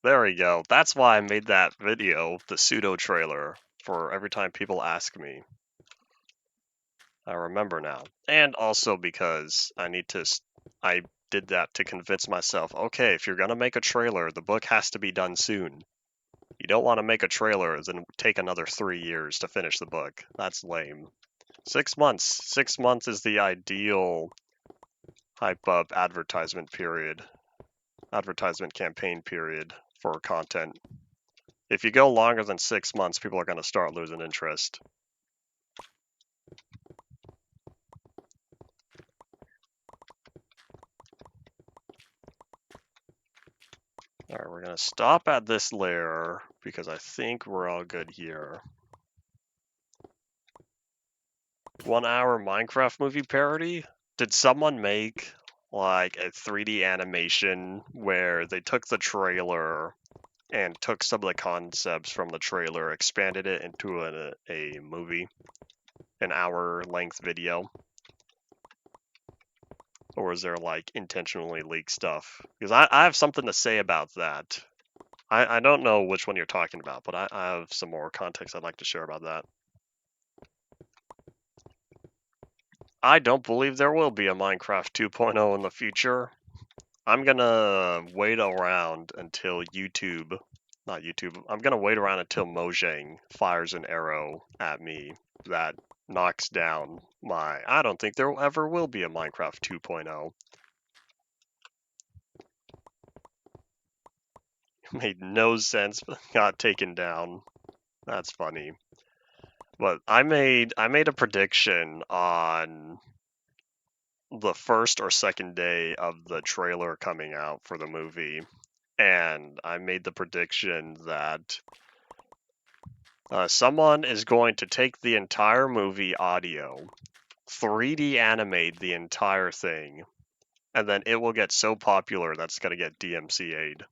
There we go. That's why I made that video, the pseudo trailer, for every time people ask me. I remember now. And also because I did that to convince myself, okay, if you're gonna make a trailer, the book has to be done soon. You don't want to make a trailer, then take another 3 years to finish the book. That's lame. 6 months. 6 months is the ideal hype up advertisement campaign period for content. If you go longer than 6 months, people are going to start losing interest. Alright, we're going to stop at this layer because I think we're all good here. 1 hour Minecraft movie parody? Did someone make like a 3D animation where they took the trailer and took some of the concepts from the trailer, expanded it into a movie, an hour length video? Or is there like intentionally leaked stuff? Because I have something to say about that. I don't know which one you're talking about, but I have some more context I'd like to share about that. I don't believe there will be a Minecraft 2.0 in the future. I'm gonna wait around until I'm gonna wait around until Mojang fires an arrow at me that knocks down I don't think there ever will be a Minecraft 2.0. Made no sense, but got taken down. That's funny. But I made a prediction on the first or second day of the trailer coming out for the movie, and I made the prediction that someone is going to take the entire movie audio, 3D animate the entire thing, and then it will get so popular that's going to get DMCA'd.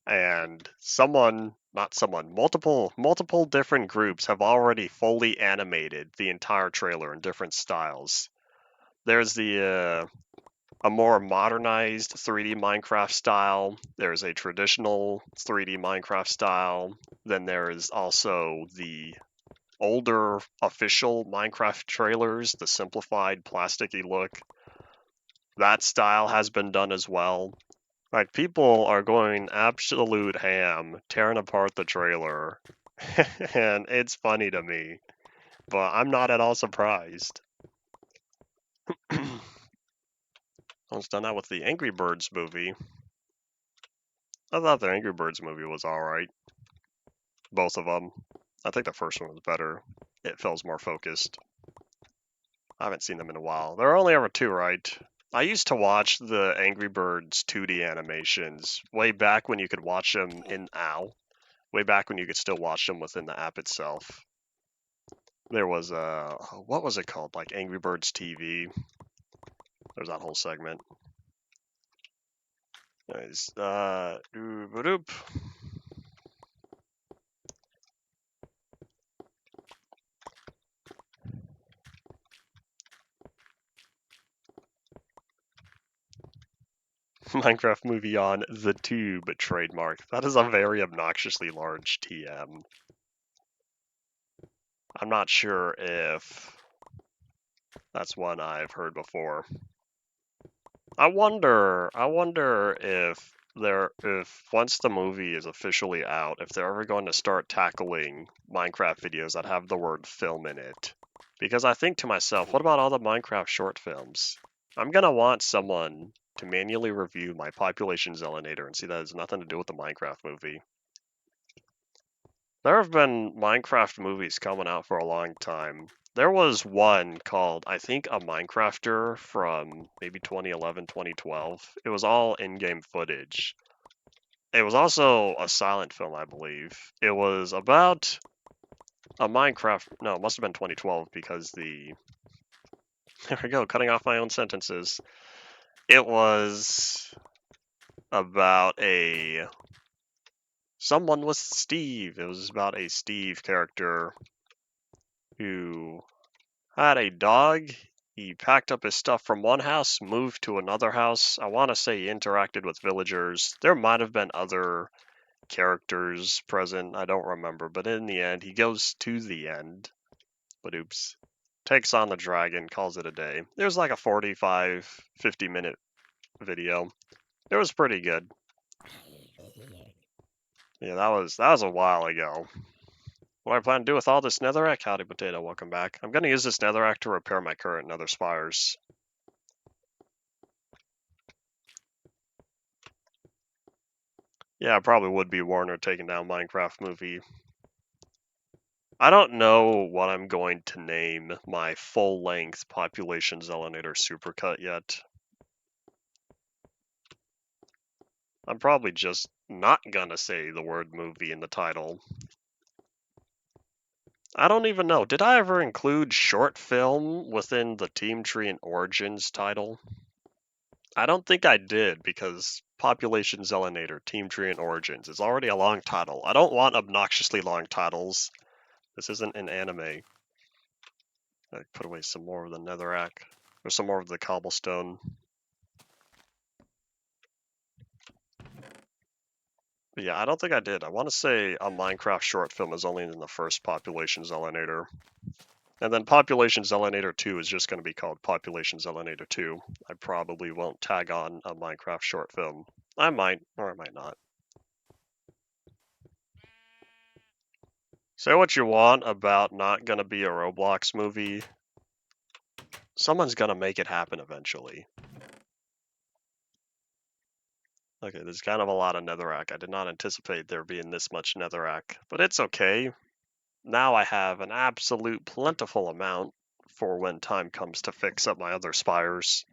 And multiple different groups have already fully animated the entire trailer in different styles. There's a more modernized 3D Minecraft style. There's a traditional 3D Minecraft style. Then there is also the older official Minecraft trailers, the simplified plasticky look. That style has been done as well. Like, people are going absolute ham, tearing apart the trailer, and it's funny to me, but I'm not at all surprised. Almost done that with the Angry Birds movie. I thought the Angry Birds movie was alright. Both of them. I think the first one was better. It feels more focused. I haven't seen them in a while. There are only ever 2, right? I used to watch the Angry Birds 2D animations way back when you could watch them in way back when you could still watch them within the app itself. There was what was it called? Like Angry Birds TV. There's that whole segment. Nice. Minecraft movie on the Tube trademark. That is a very obnoxiously large TM. I'm not sure if that's one I've heard before. I wonder if once the movie is officially out, if they're ever going to start tackling Minecraft videos that have the word film in it. Because I think to myself, what about all the Minecraft short films? I'm gonna want someone to manually review my population Zelinator and see that has nothing to do with the Minecraft movie. There have been Minecraft movies coming out for a long time. There was one called, I think, A Minecrafter from maybe 2011, 2012. It was all in-game footage. It was also a silent film, I believe. It was about a Minecraft... No, it must have been 2012 because the... There we go, cutting off my own sentences. It was about a... Someone was Steve. It was about a Steve character who had a dog. He packed up his stuff from one house, moved to another house. I want to say he interacted with villagers. There might have been other characters present. I don't remember. But in the end, he goes to the end. But oops. Takes on the dragon, calls it a day. It was like a 45, 50-minute video. It was pretty good. Yeah, that was a while ago. What I plan to do with all this netherrack? Howdy potato, welcome back. I'm gonna use this netherrack to repair my current nether spires. Yeah, I probably would be Warner taking down Minecraft movie. I don't know what I'm going to name my full-length Population Zelinator supercut yet. I'm probably just not gonna say the word movie in the title. I don't even know. Did I ever include short film within the Team Tree and Origins title? I don't think I did because Population Zelinator, Team Tree and Origins is already a long title. I don't want obnoxiously long titles. This isn't an anime. I put away some more of the netherrack, or some more of the cobblestone. But yeah, I don't think I did. I want to say a Minecraft short film is only in the first Population Zelinator. And then Population Zelinator 2 is just going to be called Population Zelinator 2. I probably won't tag on a Minecraft short film. I might, or I might not. Say what you want about not going to be a Roblox movie. Someone's going to make it happen eventually. Okay, there's kind of a lot of netherrack. I did not anticipate there being this much netherrack, but it's okay. Now I have an absolute plentiful amount for when time comes to fix up my other spires.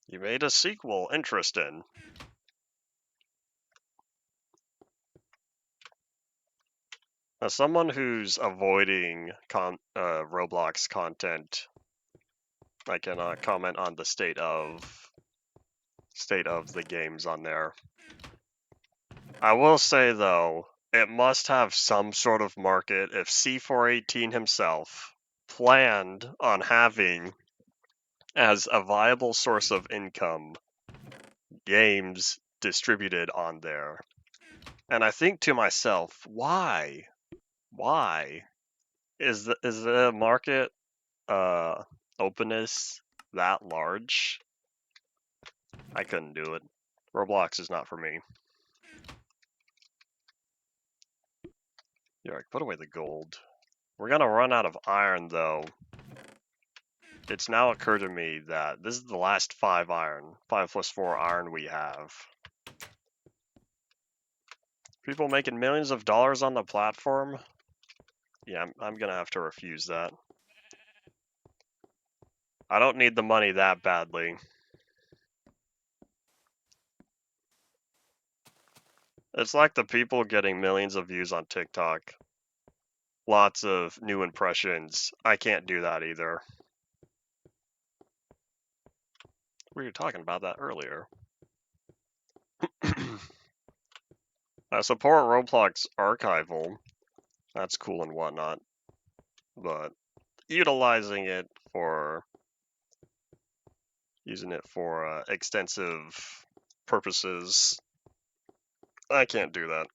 You made a sequel. Interesting. As someone who's avoiding Roblox content, I can comment on the state of the games on there. I will say though, it must have some sort of market if C418 himself planned on having as a viable source of income games distributed on there. And I think to myself, why? Why? Is the market openness that large? I couldn't do it. Roblox is not for me. Yeah, put away the gold. We're gonna run out of iron though. It's now occurred to me that this is the last 5 iron. 5 plus 4 iron we have. People making millions of dollars on the platform? Yeah, I'm gonna have to refuse that. I don't need the money that badly. It's like the people getting millions of views on TikTok. Lots of new impressions. I can't do that either. We were talking about that earlier. I support Roblox archival. That's cool and whatnot. But utilizing it for extensive purposes, I can't do that.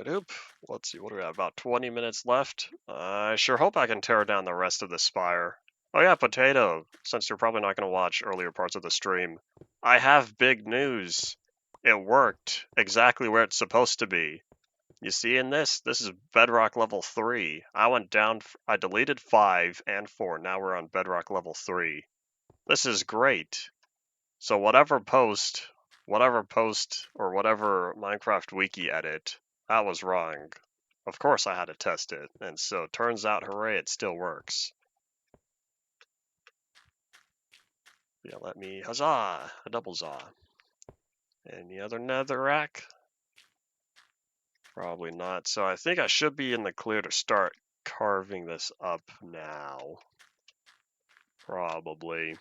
Oop. Let's see, what do we have? About 20 minutes left. I sure hope I can tear down the rest of this spire. Oh yeah, Potato, since you're probably not going to watch earlier parts of the stream, I have big news. It worked exactly where it's supposed to be. You see in this is Bedrock level 3. I went down, I deleted 5 and 4, now we're on Bedrock level 3. This is great. So whatever post or whatever Minecraft wiki edit, that was wrong. Of course I had to test it, and so turns out, hooray, it still works. Yeah, let me, huzzah, a double zaw. Any other netherrack? Probably not, so I think I should be in the clear to start carving this up now. Probably.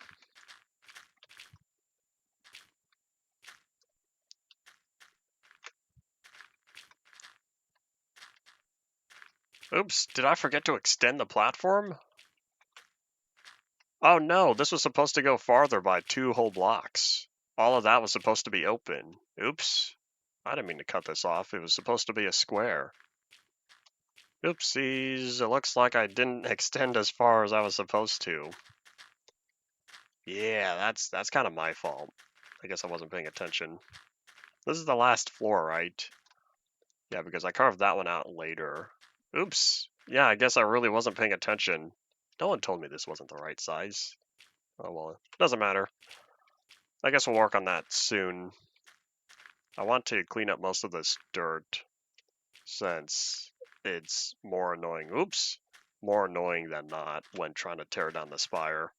Oops, did I forget to extend the platform? Oh no, this was supposed to go farther by 2 whole blocks. All of that was supposed to be open. Oops. I didn't mean to cut this off. It was supposed to be a square. Oopsies. It looks like I didn't extend as far as I was supposed to. Yeah, that's kind of my fault. I guess I wasn't paying attention. This is the last floor, right? Yeah, because I carved that one out later. Oops. Yeah, I guess I really wasn't paying attention. No one told me this wasn't the right size. Oh well, it doesn't matter. I guess we'll work on that soon. I want to clean up most of this dirt since it's more annoying. Oops. More annoying than not when trying to tear down the spire.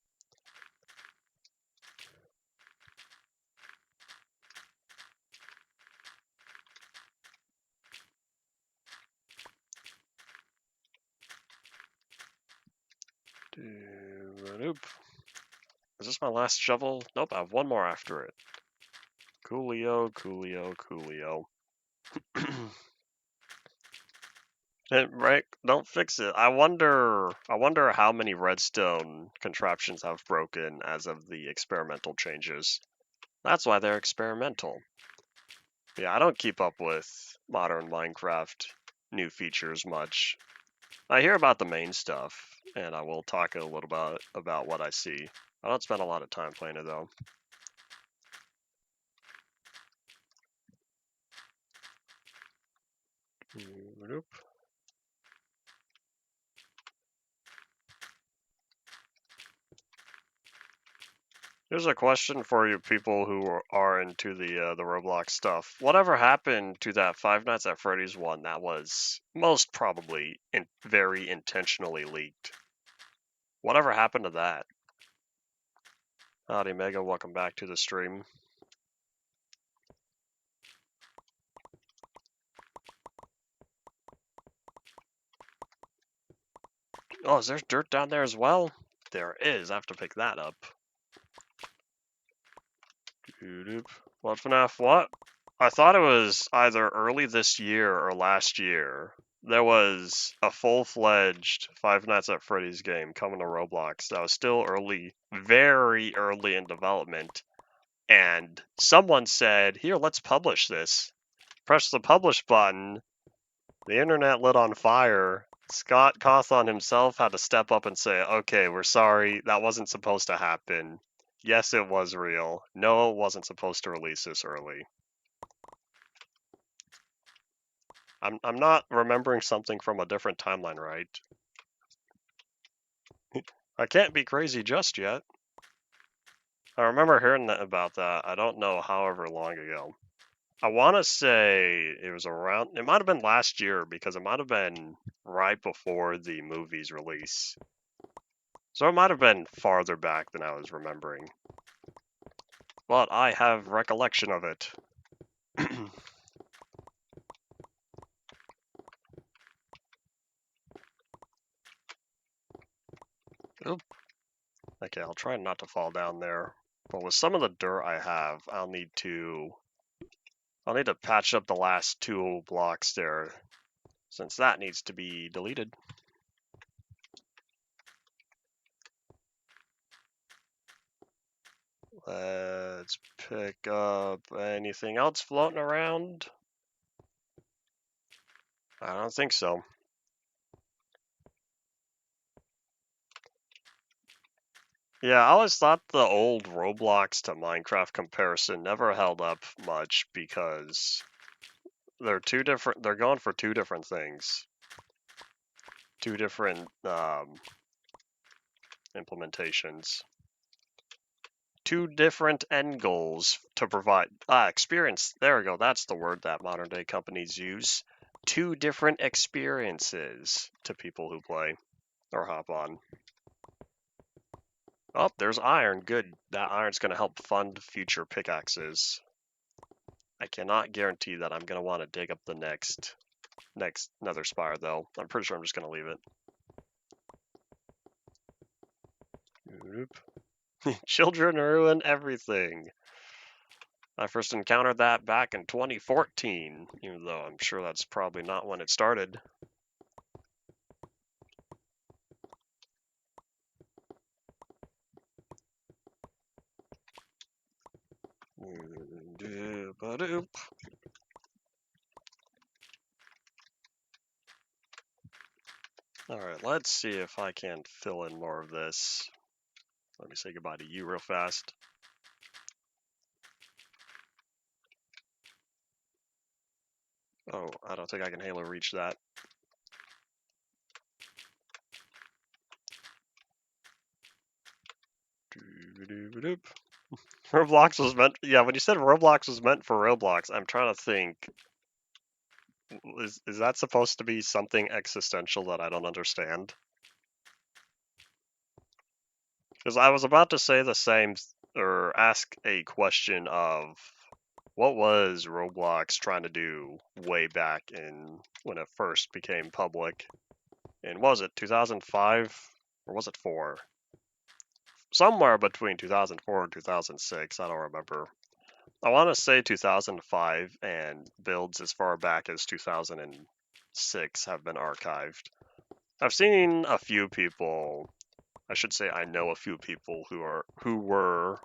Nope. Is this my last shovel? Nope, I have one more after it. Coolio, coolio, coolio. Right? Don't fix it. I wonder how many redstone contraptions have broken as of the experimental changes. That's why they're experimental. Yeah, I don't keep up with modern Minecraft new features much. I hear about the main stuff, and I will talk a little about what I see. I don't spend a lot of time playing it though. Nope. Here's a question for you people who are into the Roblox stuff. Whatever happened to that Five Nights at Freddy's one that was most probably very intentionally leaked? Whatever happened to that? Howdy Mega, welcome back to the stream. Oh, is there dirt down there as well? There is, I have to pick that up. What FNAF what? I thought it was either early this year or last year. There was a full-fledged Five Nights at Freddy's game coming to Roblox that was still early, very early in development. And someone said, here, let's publish this. Press the publish button. The internet lit on fire. Scott Cawthon himself had to step up and say, okay, we're sorry, that wasn't supposed to happen. Yes, it was real. No, it wasn't supposed to release this early. I'm not remembering something from a different timeline, right? I can't be crazy just yet. I remember hearing about that. I don't know however long ago. I want to say it was around, it might have been last year because it might have been right before the movie's release. So it might have been farther back than I was remembering. But I have recollection of it. Oop. Okay, I'll try not to fall down there. But with some of the dirt I have, I'll need to patch up the last 2 blocks there, since that needs to be deleted. Let's pick up anything else floating around. I don't think so. Yeah, I always thought the old Roblox to Minecraft comparison never held up much because they're going for two different things. Two different implementations. Two different end goals to provide experience. There we go. That's the word that modern day companies use. Two different experiences to people who play or hop on. Oh, there's iron. Good. That iron's going to help fund future pickaxes. I cannot guarantee that I'm going to want to dig up the next nether spire, though. I'm pretty sure I'm just going to leave it. Children ruin everything. I first encountered that back in 2014, even though I'm sure that's probably not when it started. Alright, let's see if I can fill in more of this. Let me say goodbye to you real fast. Oh, I don't think I can Halo reach that. Roblox was meant. Yeah, when you said Roblox was meant for Roblox, I'm trying to think. Is that supposed to be something existential that I don't understand? Because I was about to say the same, or ask a question of what was Roblox trying to do way back in when it first became public? And was it 2005 or was it 4? Somewhere between 2004 and 2006, I don't remember. I want to say 2005, and builds as far back as 2006 have been archived. I've seen a few people, I should say I know a few people who were,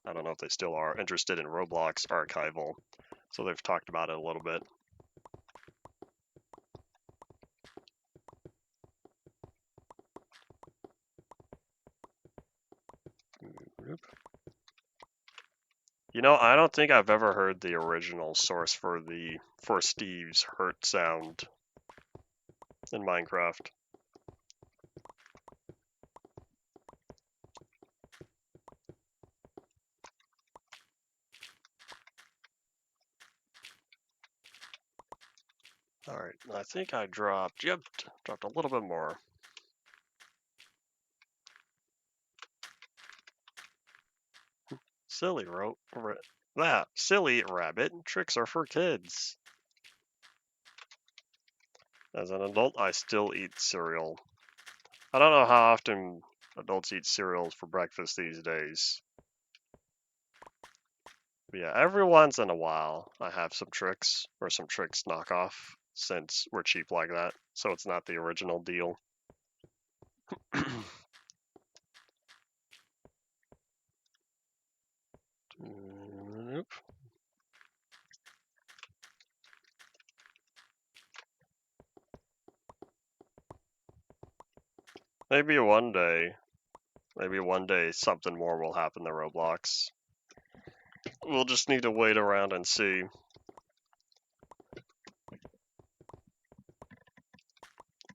I don't know if they still are, interested in Roblox archival. So they've talked about it a little bit. You know, I don't think I've ever heard the original source for Steve's hurt sound in Minecraft. Alright, I think I dropped a little bit more. Silly silly rabbit, tricks are for kids. As an adult, I still eat cereal. I don't know how often adults eat cereals for breakfast these days. But yeah, every once in a while, I have some tricks or some tricks knockoff since we're cheap like that, so it's not the original deal. Nope. Maybe one day something more will happen to Roblox. We'll just need to wait around and see.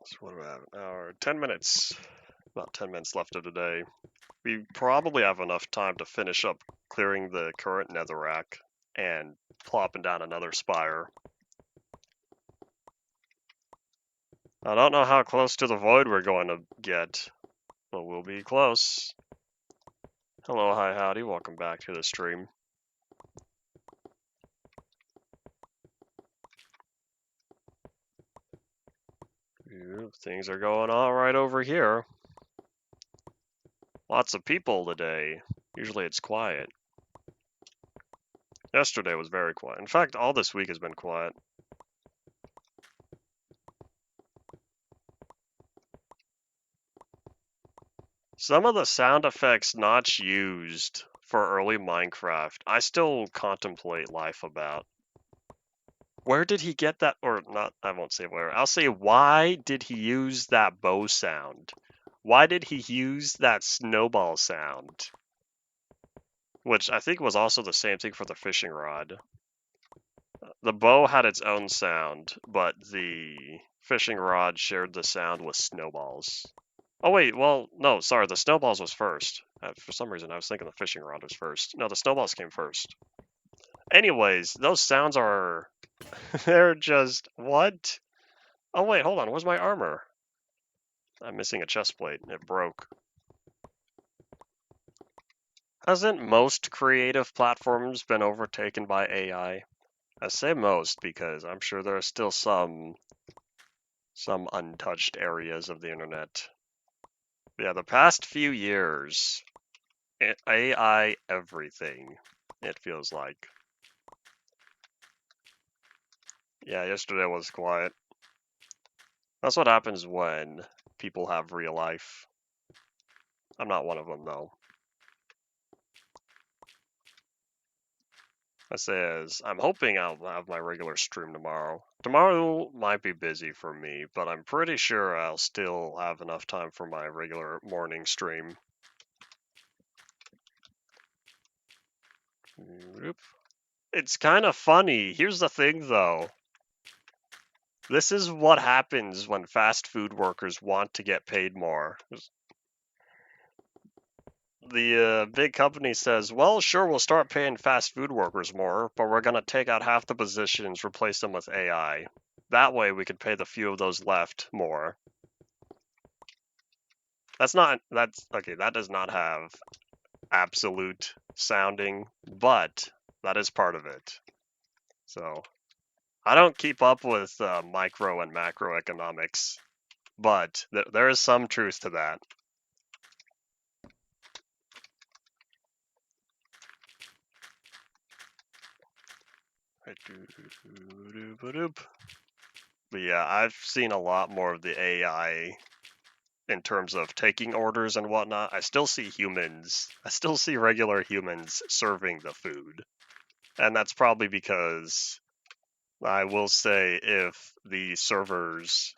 So what do we have? An hour, 10 minutes. About 10 minutes left of the day. We probably have enough time to finish up clearing the current netherrack and plopping down another spire. I don't know how close to the void we're going to get, but we'll be close. Hello, hi, howdy, welcome back to the stream. Things are going all right over here. Lots of people today. Usually it's quiet. Yesterday was very quiet. In fact, all this week has been quiet. Some of the sound effects Notch used for early Minecraft, I still contemplate life about. Where did he get that? Or not, I won't say where. I'll say, why did he use that bow sound? Why did he use that snowball sound? Which I think was also the same thing for the fishing rod. The bow had its own sound, but the fishing rod shared the sound with snowballs. Oh wait, well, no, sorry, the snowballs was first. For some reason, I was thinking the fishing rod was first. No, the snowballs came first. Anyways, those sounds are... they're just... what? Oh wait, hold on, where's my armor? I'm missing a chest plate. It broke. Hasn't most creative platforms been overtaken by AI? I say most because I'm sure there are still some untouched areas of the internet. Yeah, the past few years, AI everything, it feels like. Yeah, yesterday was quiet. That's what happens when people have real life. I'm not one of them, though. I say as I'm hoping I'll have my regular stream tomorrow. Tomorrow might be busy for me, but I'm pretty sure I'll still have enough time for my regular morning stream. It's kind of funny. Here's the thing, though. This is what happens when fast food workers want to get paid more. The big company says, well, sure, we'll start paying fast food workers more, but we're going to take out half the positions, replace them with AI. That way we could pay the few of those left more. Okay, that does not have absolute sounding, but that is part of it. So, I don't keep up with micro and macroeconomics, but there is some truth to that. But yeah, I've seen a lot more of the AI in terms of taking orders and whatnot. I still see humans. I still see regular humans serving the food. And that's probably because I will say if the servers,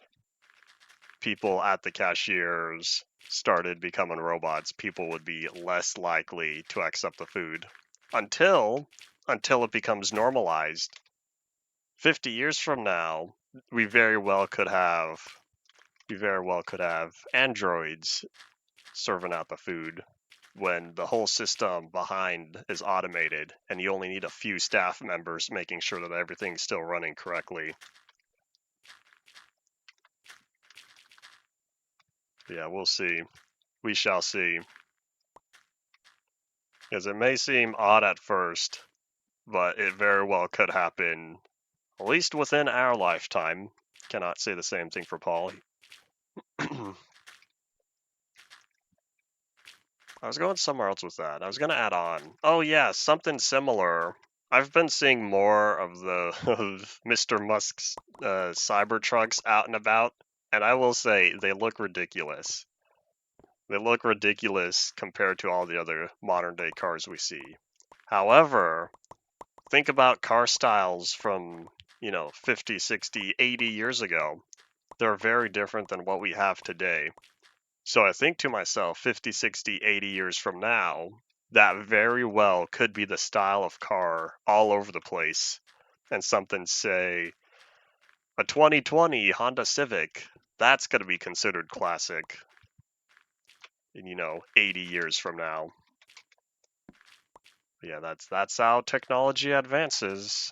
people at the cashiers started becoming robots, people would be less likely to accept the food until it becomes normalized. 50 years from now, we very well could have androids serving out the food when the whole system behind is automated and you only need a few staff members making sure that everything's still running correctly. Yeah, we'll see. We shall see. Because it may seem odd at first, but it very well could happen, at least within our lifetime. Cannot say the same thing for Paul. I was going somewhere else with that. I was going to add on. Oh yeah, something similar. I've been seeing more of the of Mr. Musk's Cybertrucks out and about, and I will say they look ridiculous. They look ridiculous compared to all the other modern day cars we see. However, think about car styles from, 50, 60, 80 years ago. They're very different than what we have today. So I think to myself, 50, 60, 80 years from now, that very well could be the style of car all over the place. And something, say, a 2020 Honda Civic, that's going to be considered classic in, 80 years from now. Yeah, that's how technology advances.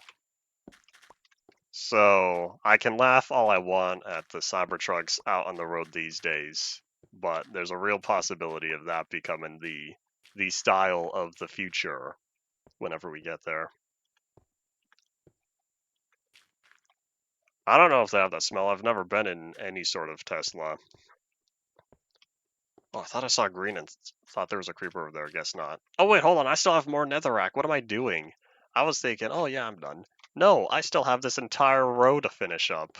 So I can laugh all I want at the Cybertrucks out on the road these days, but there's a real possibility of that becoming the style of the future whenever we get there. I don't know if they have that smell. I've never been in any sort of Tesla. Oh, I thought I saw green and thought there was a creeper over there. Guess not. Oh wait, hold on. I still have more netherrack. What am I doing? I was thinking, oh yeah, I'm done. No, I still have this entire row to finish up.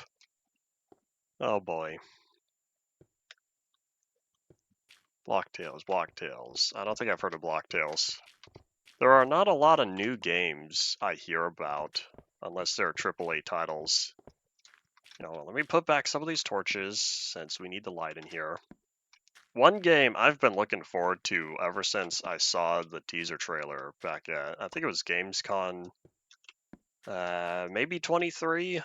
Oh boy. Blocktails. I don't think I've heard of Blocktails. There are not a lot of new games I hear about. unless they're AAA titles. You know, let me put back some of these torches since we need the light in here. One game I've been looking forward to ever since I saw the teaser trailer back at, I think it was Gamescom, maybe 23,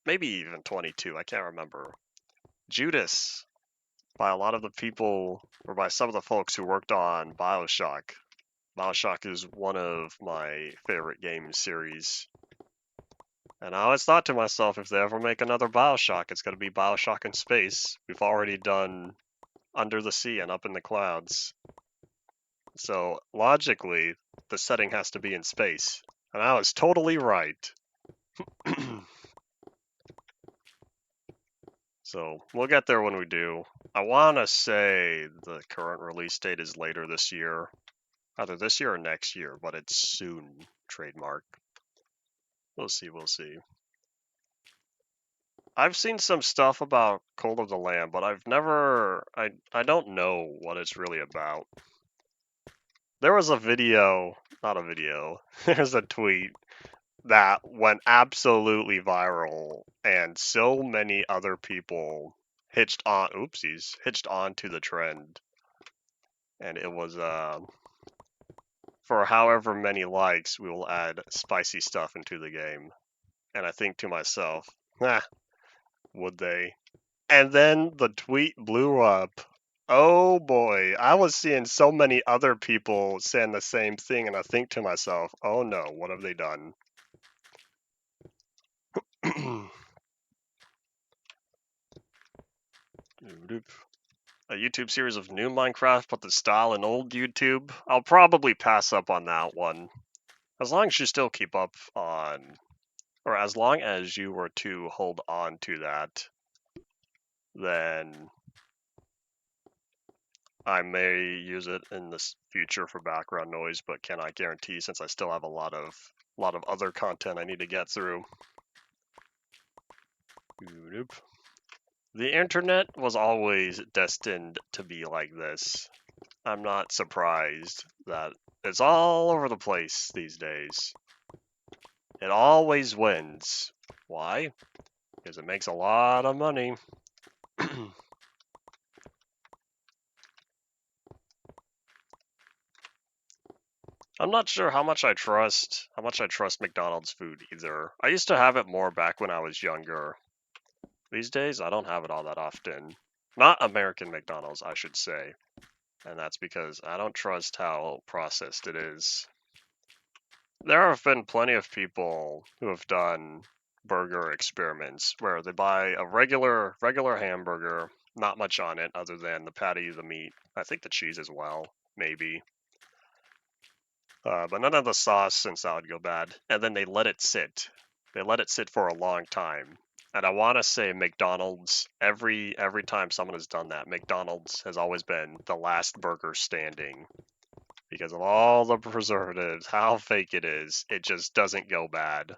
maybe even 22, I can't remember. Judas, by a lot of the people, or by some of the folks who worked on BioShock. BioShock is one of my favorite game series. And I always thought to myself, if they ever make another BioShock, it's going to be BioShock in space. We've already done Under the Sea and Up in the Clouds. So, logically, the setting has to be in space. And I was totally right. So, we'll get there when we do. I want to say the current release date is later this year. Either this year or next year, but it's soon, trademark. We'll see, we'll see. I've seen some stuff about Cult of the Lamb, but I've never... I don't know what it's really about. There was a video... Not a video. There's a tweet that went absolutely viral, and so many other people hitched on to the trend. And it was, for however many likes, we will add spicy stuff into the game. And I think to myself, would they? And then the tweet blew up. Oh boy, I was seeing so many other people saying the same thing, and I think to myself, oh no, what have they done? A YouTube series of new Minecraft, but the style in old YouTube. I'll probably pass up on that one. As long as you still keep up on, or as long as you were to hold on to that, then I may use it in the future for background noise, but cannot guarantee since I still have a lot of other content I need to get through. The internet was always destined to be like this. I'm not surprised that it's all over the place these days. It always wins. Why? Because it makes a lot of money. I'm not sure how much I trust McDonald's food either. I used to have it more back when I was younger. These days, I don't have it all that often. Not American McDonald's, I should say. And that's because I don't trust how processed it is. There have been plenty of people who have done burger experiments where they buy a regular hamburger, not much on it other than the patty, the meat, I think the cheese as well, maybe. But none of the sauce, since that would go bad. And then they let it sit. They let it sit for a long time. And I want to say McDonald's, every time someone has done that, McDonald's has always been the last burger standing. Because of all the preservatives, how fake it is, it just doesn't go bad.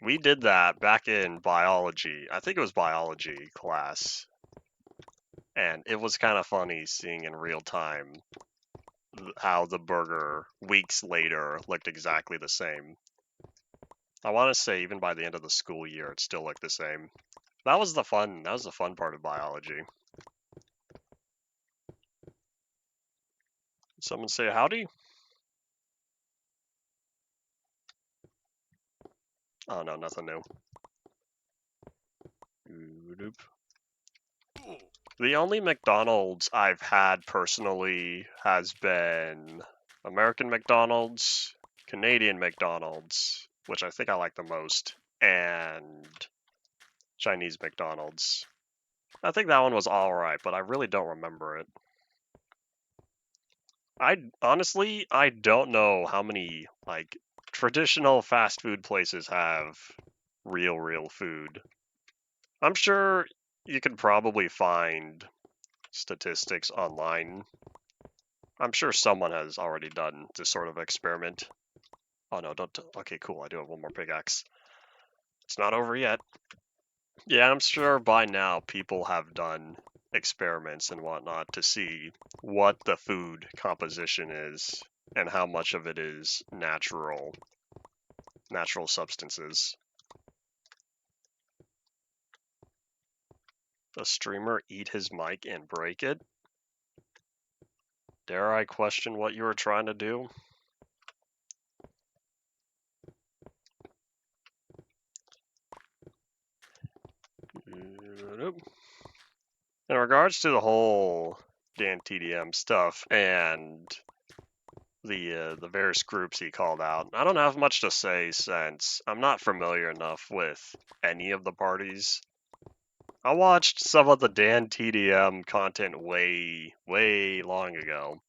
We did that back in biology. I think it was biology class. And it was kind of funny seeing in real time how the burger weeks later looked exactly the same. I want to say even by the end of the school year it still looked the same. That was the fun part of biology. Someone say howdy? Oh no, nothing new. The only McDonald's I've had personally has been American McDonald's, Canadian McDonald's, which I think I like the most, and Chinese McDonald's. I think that one was alright, but I really don't remember it. I don't know how many traditional fast food places have real food. I'm sure you could probably find statistics online. I'm sure someone has already done this sort of experiment. Oh no, don't. Okay, cool. I do have one more pickaxe. It's not over yet. Yeah, I'm sure by now people have done experiments and whatnot to see what the food composition is. and how much of it is natural substances. A streamer eat his mic and break it? Dare I question what you were trying to do? In regards to the whole Dan TDM stuff and the various groups he called out, I don't have much to say since I'm not familiar enough with any of the parties. I watched some of the Dan TDM content way long ago.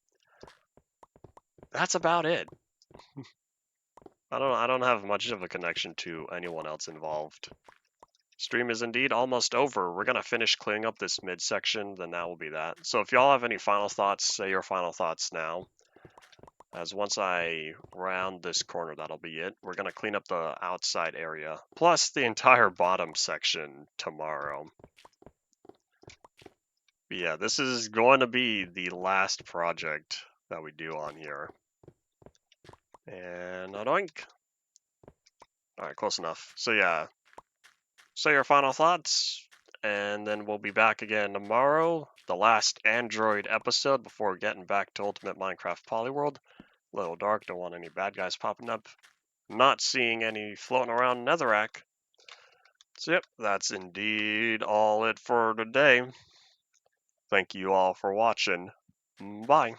That's about it. I don't have much of a connection to anyone else involved. Stream is indeed almost over. We're gonna finish clearing up this midsection, then that will be that. So if y'all have any final thoughts, say your final thoughts now. As once I round this corner, that'll be it. We're gonna clean up the outside area, plus the entire bottom section tomorrow. But yeah, this is going to be the last project that we do on here. And oink. Alright, close enough. So yeah, say your final thoughts, and then we'll be back again tomorrow. The last Android episode before getting back to Ultimate Minecraft Polyworld. A little dark, don't want any bad guys popping up. Not seeing any floating around Netherrack. So yep, that's indeed all it for today. Thank you all for watching. Bye.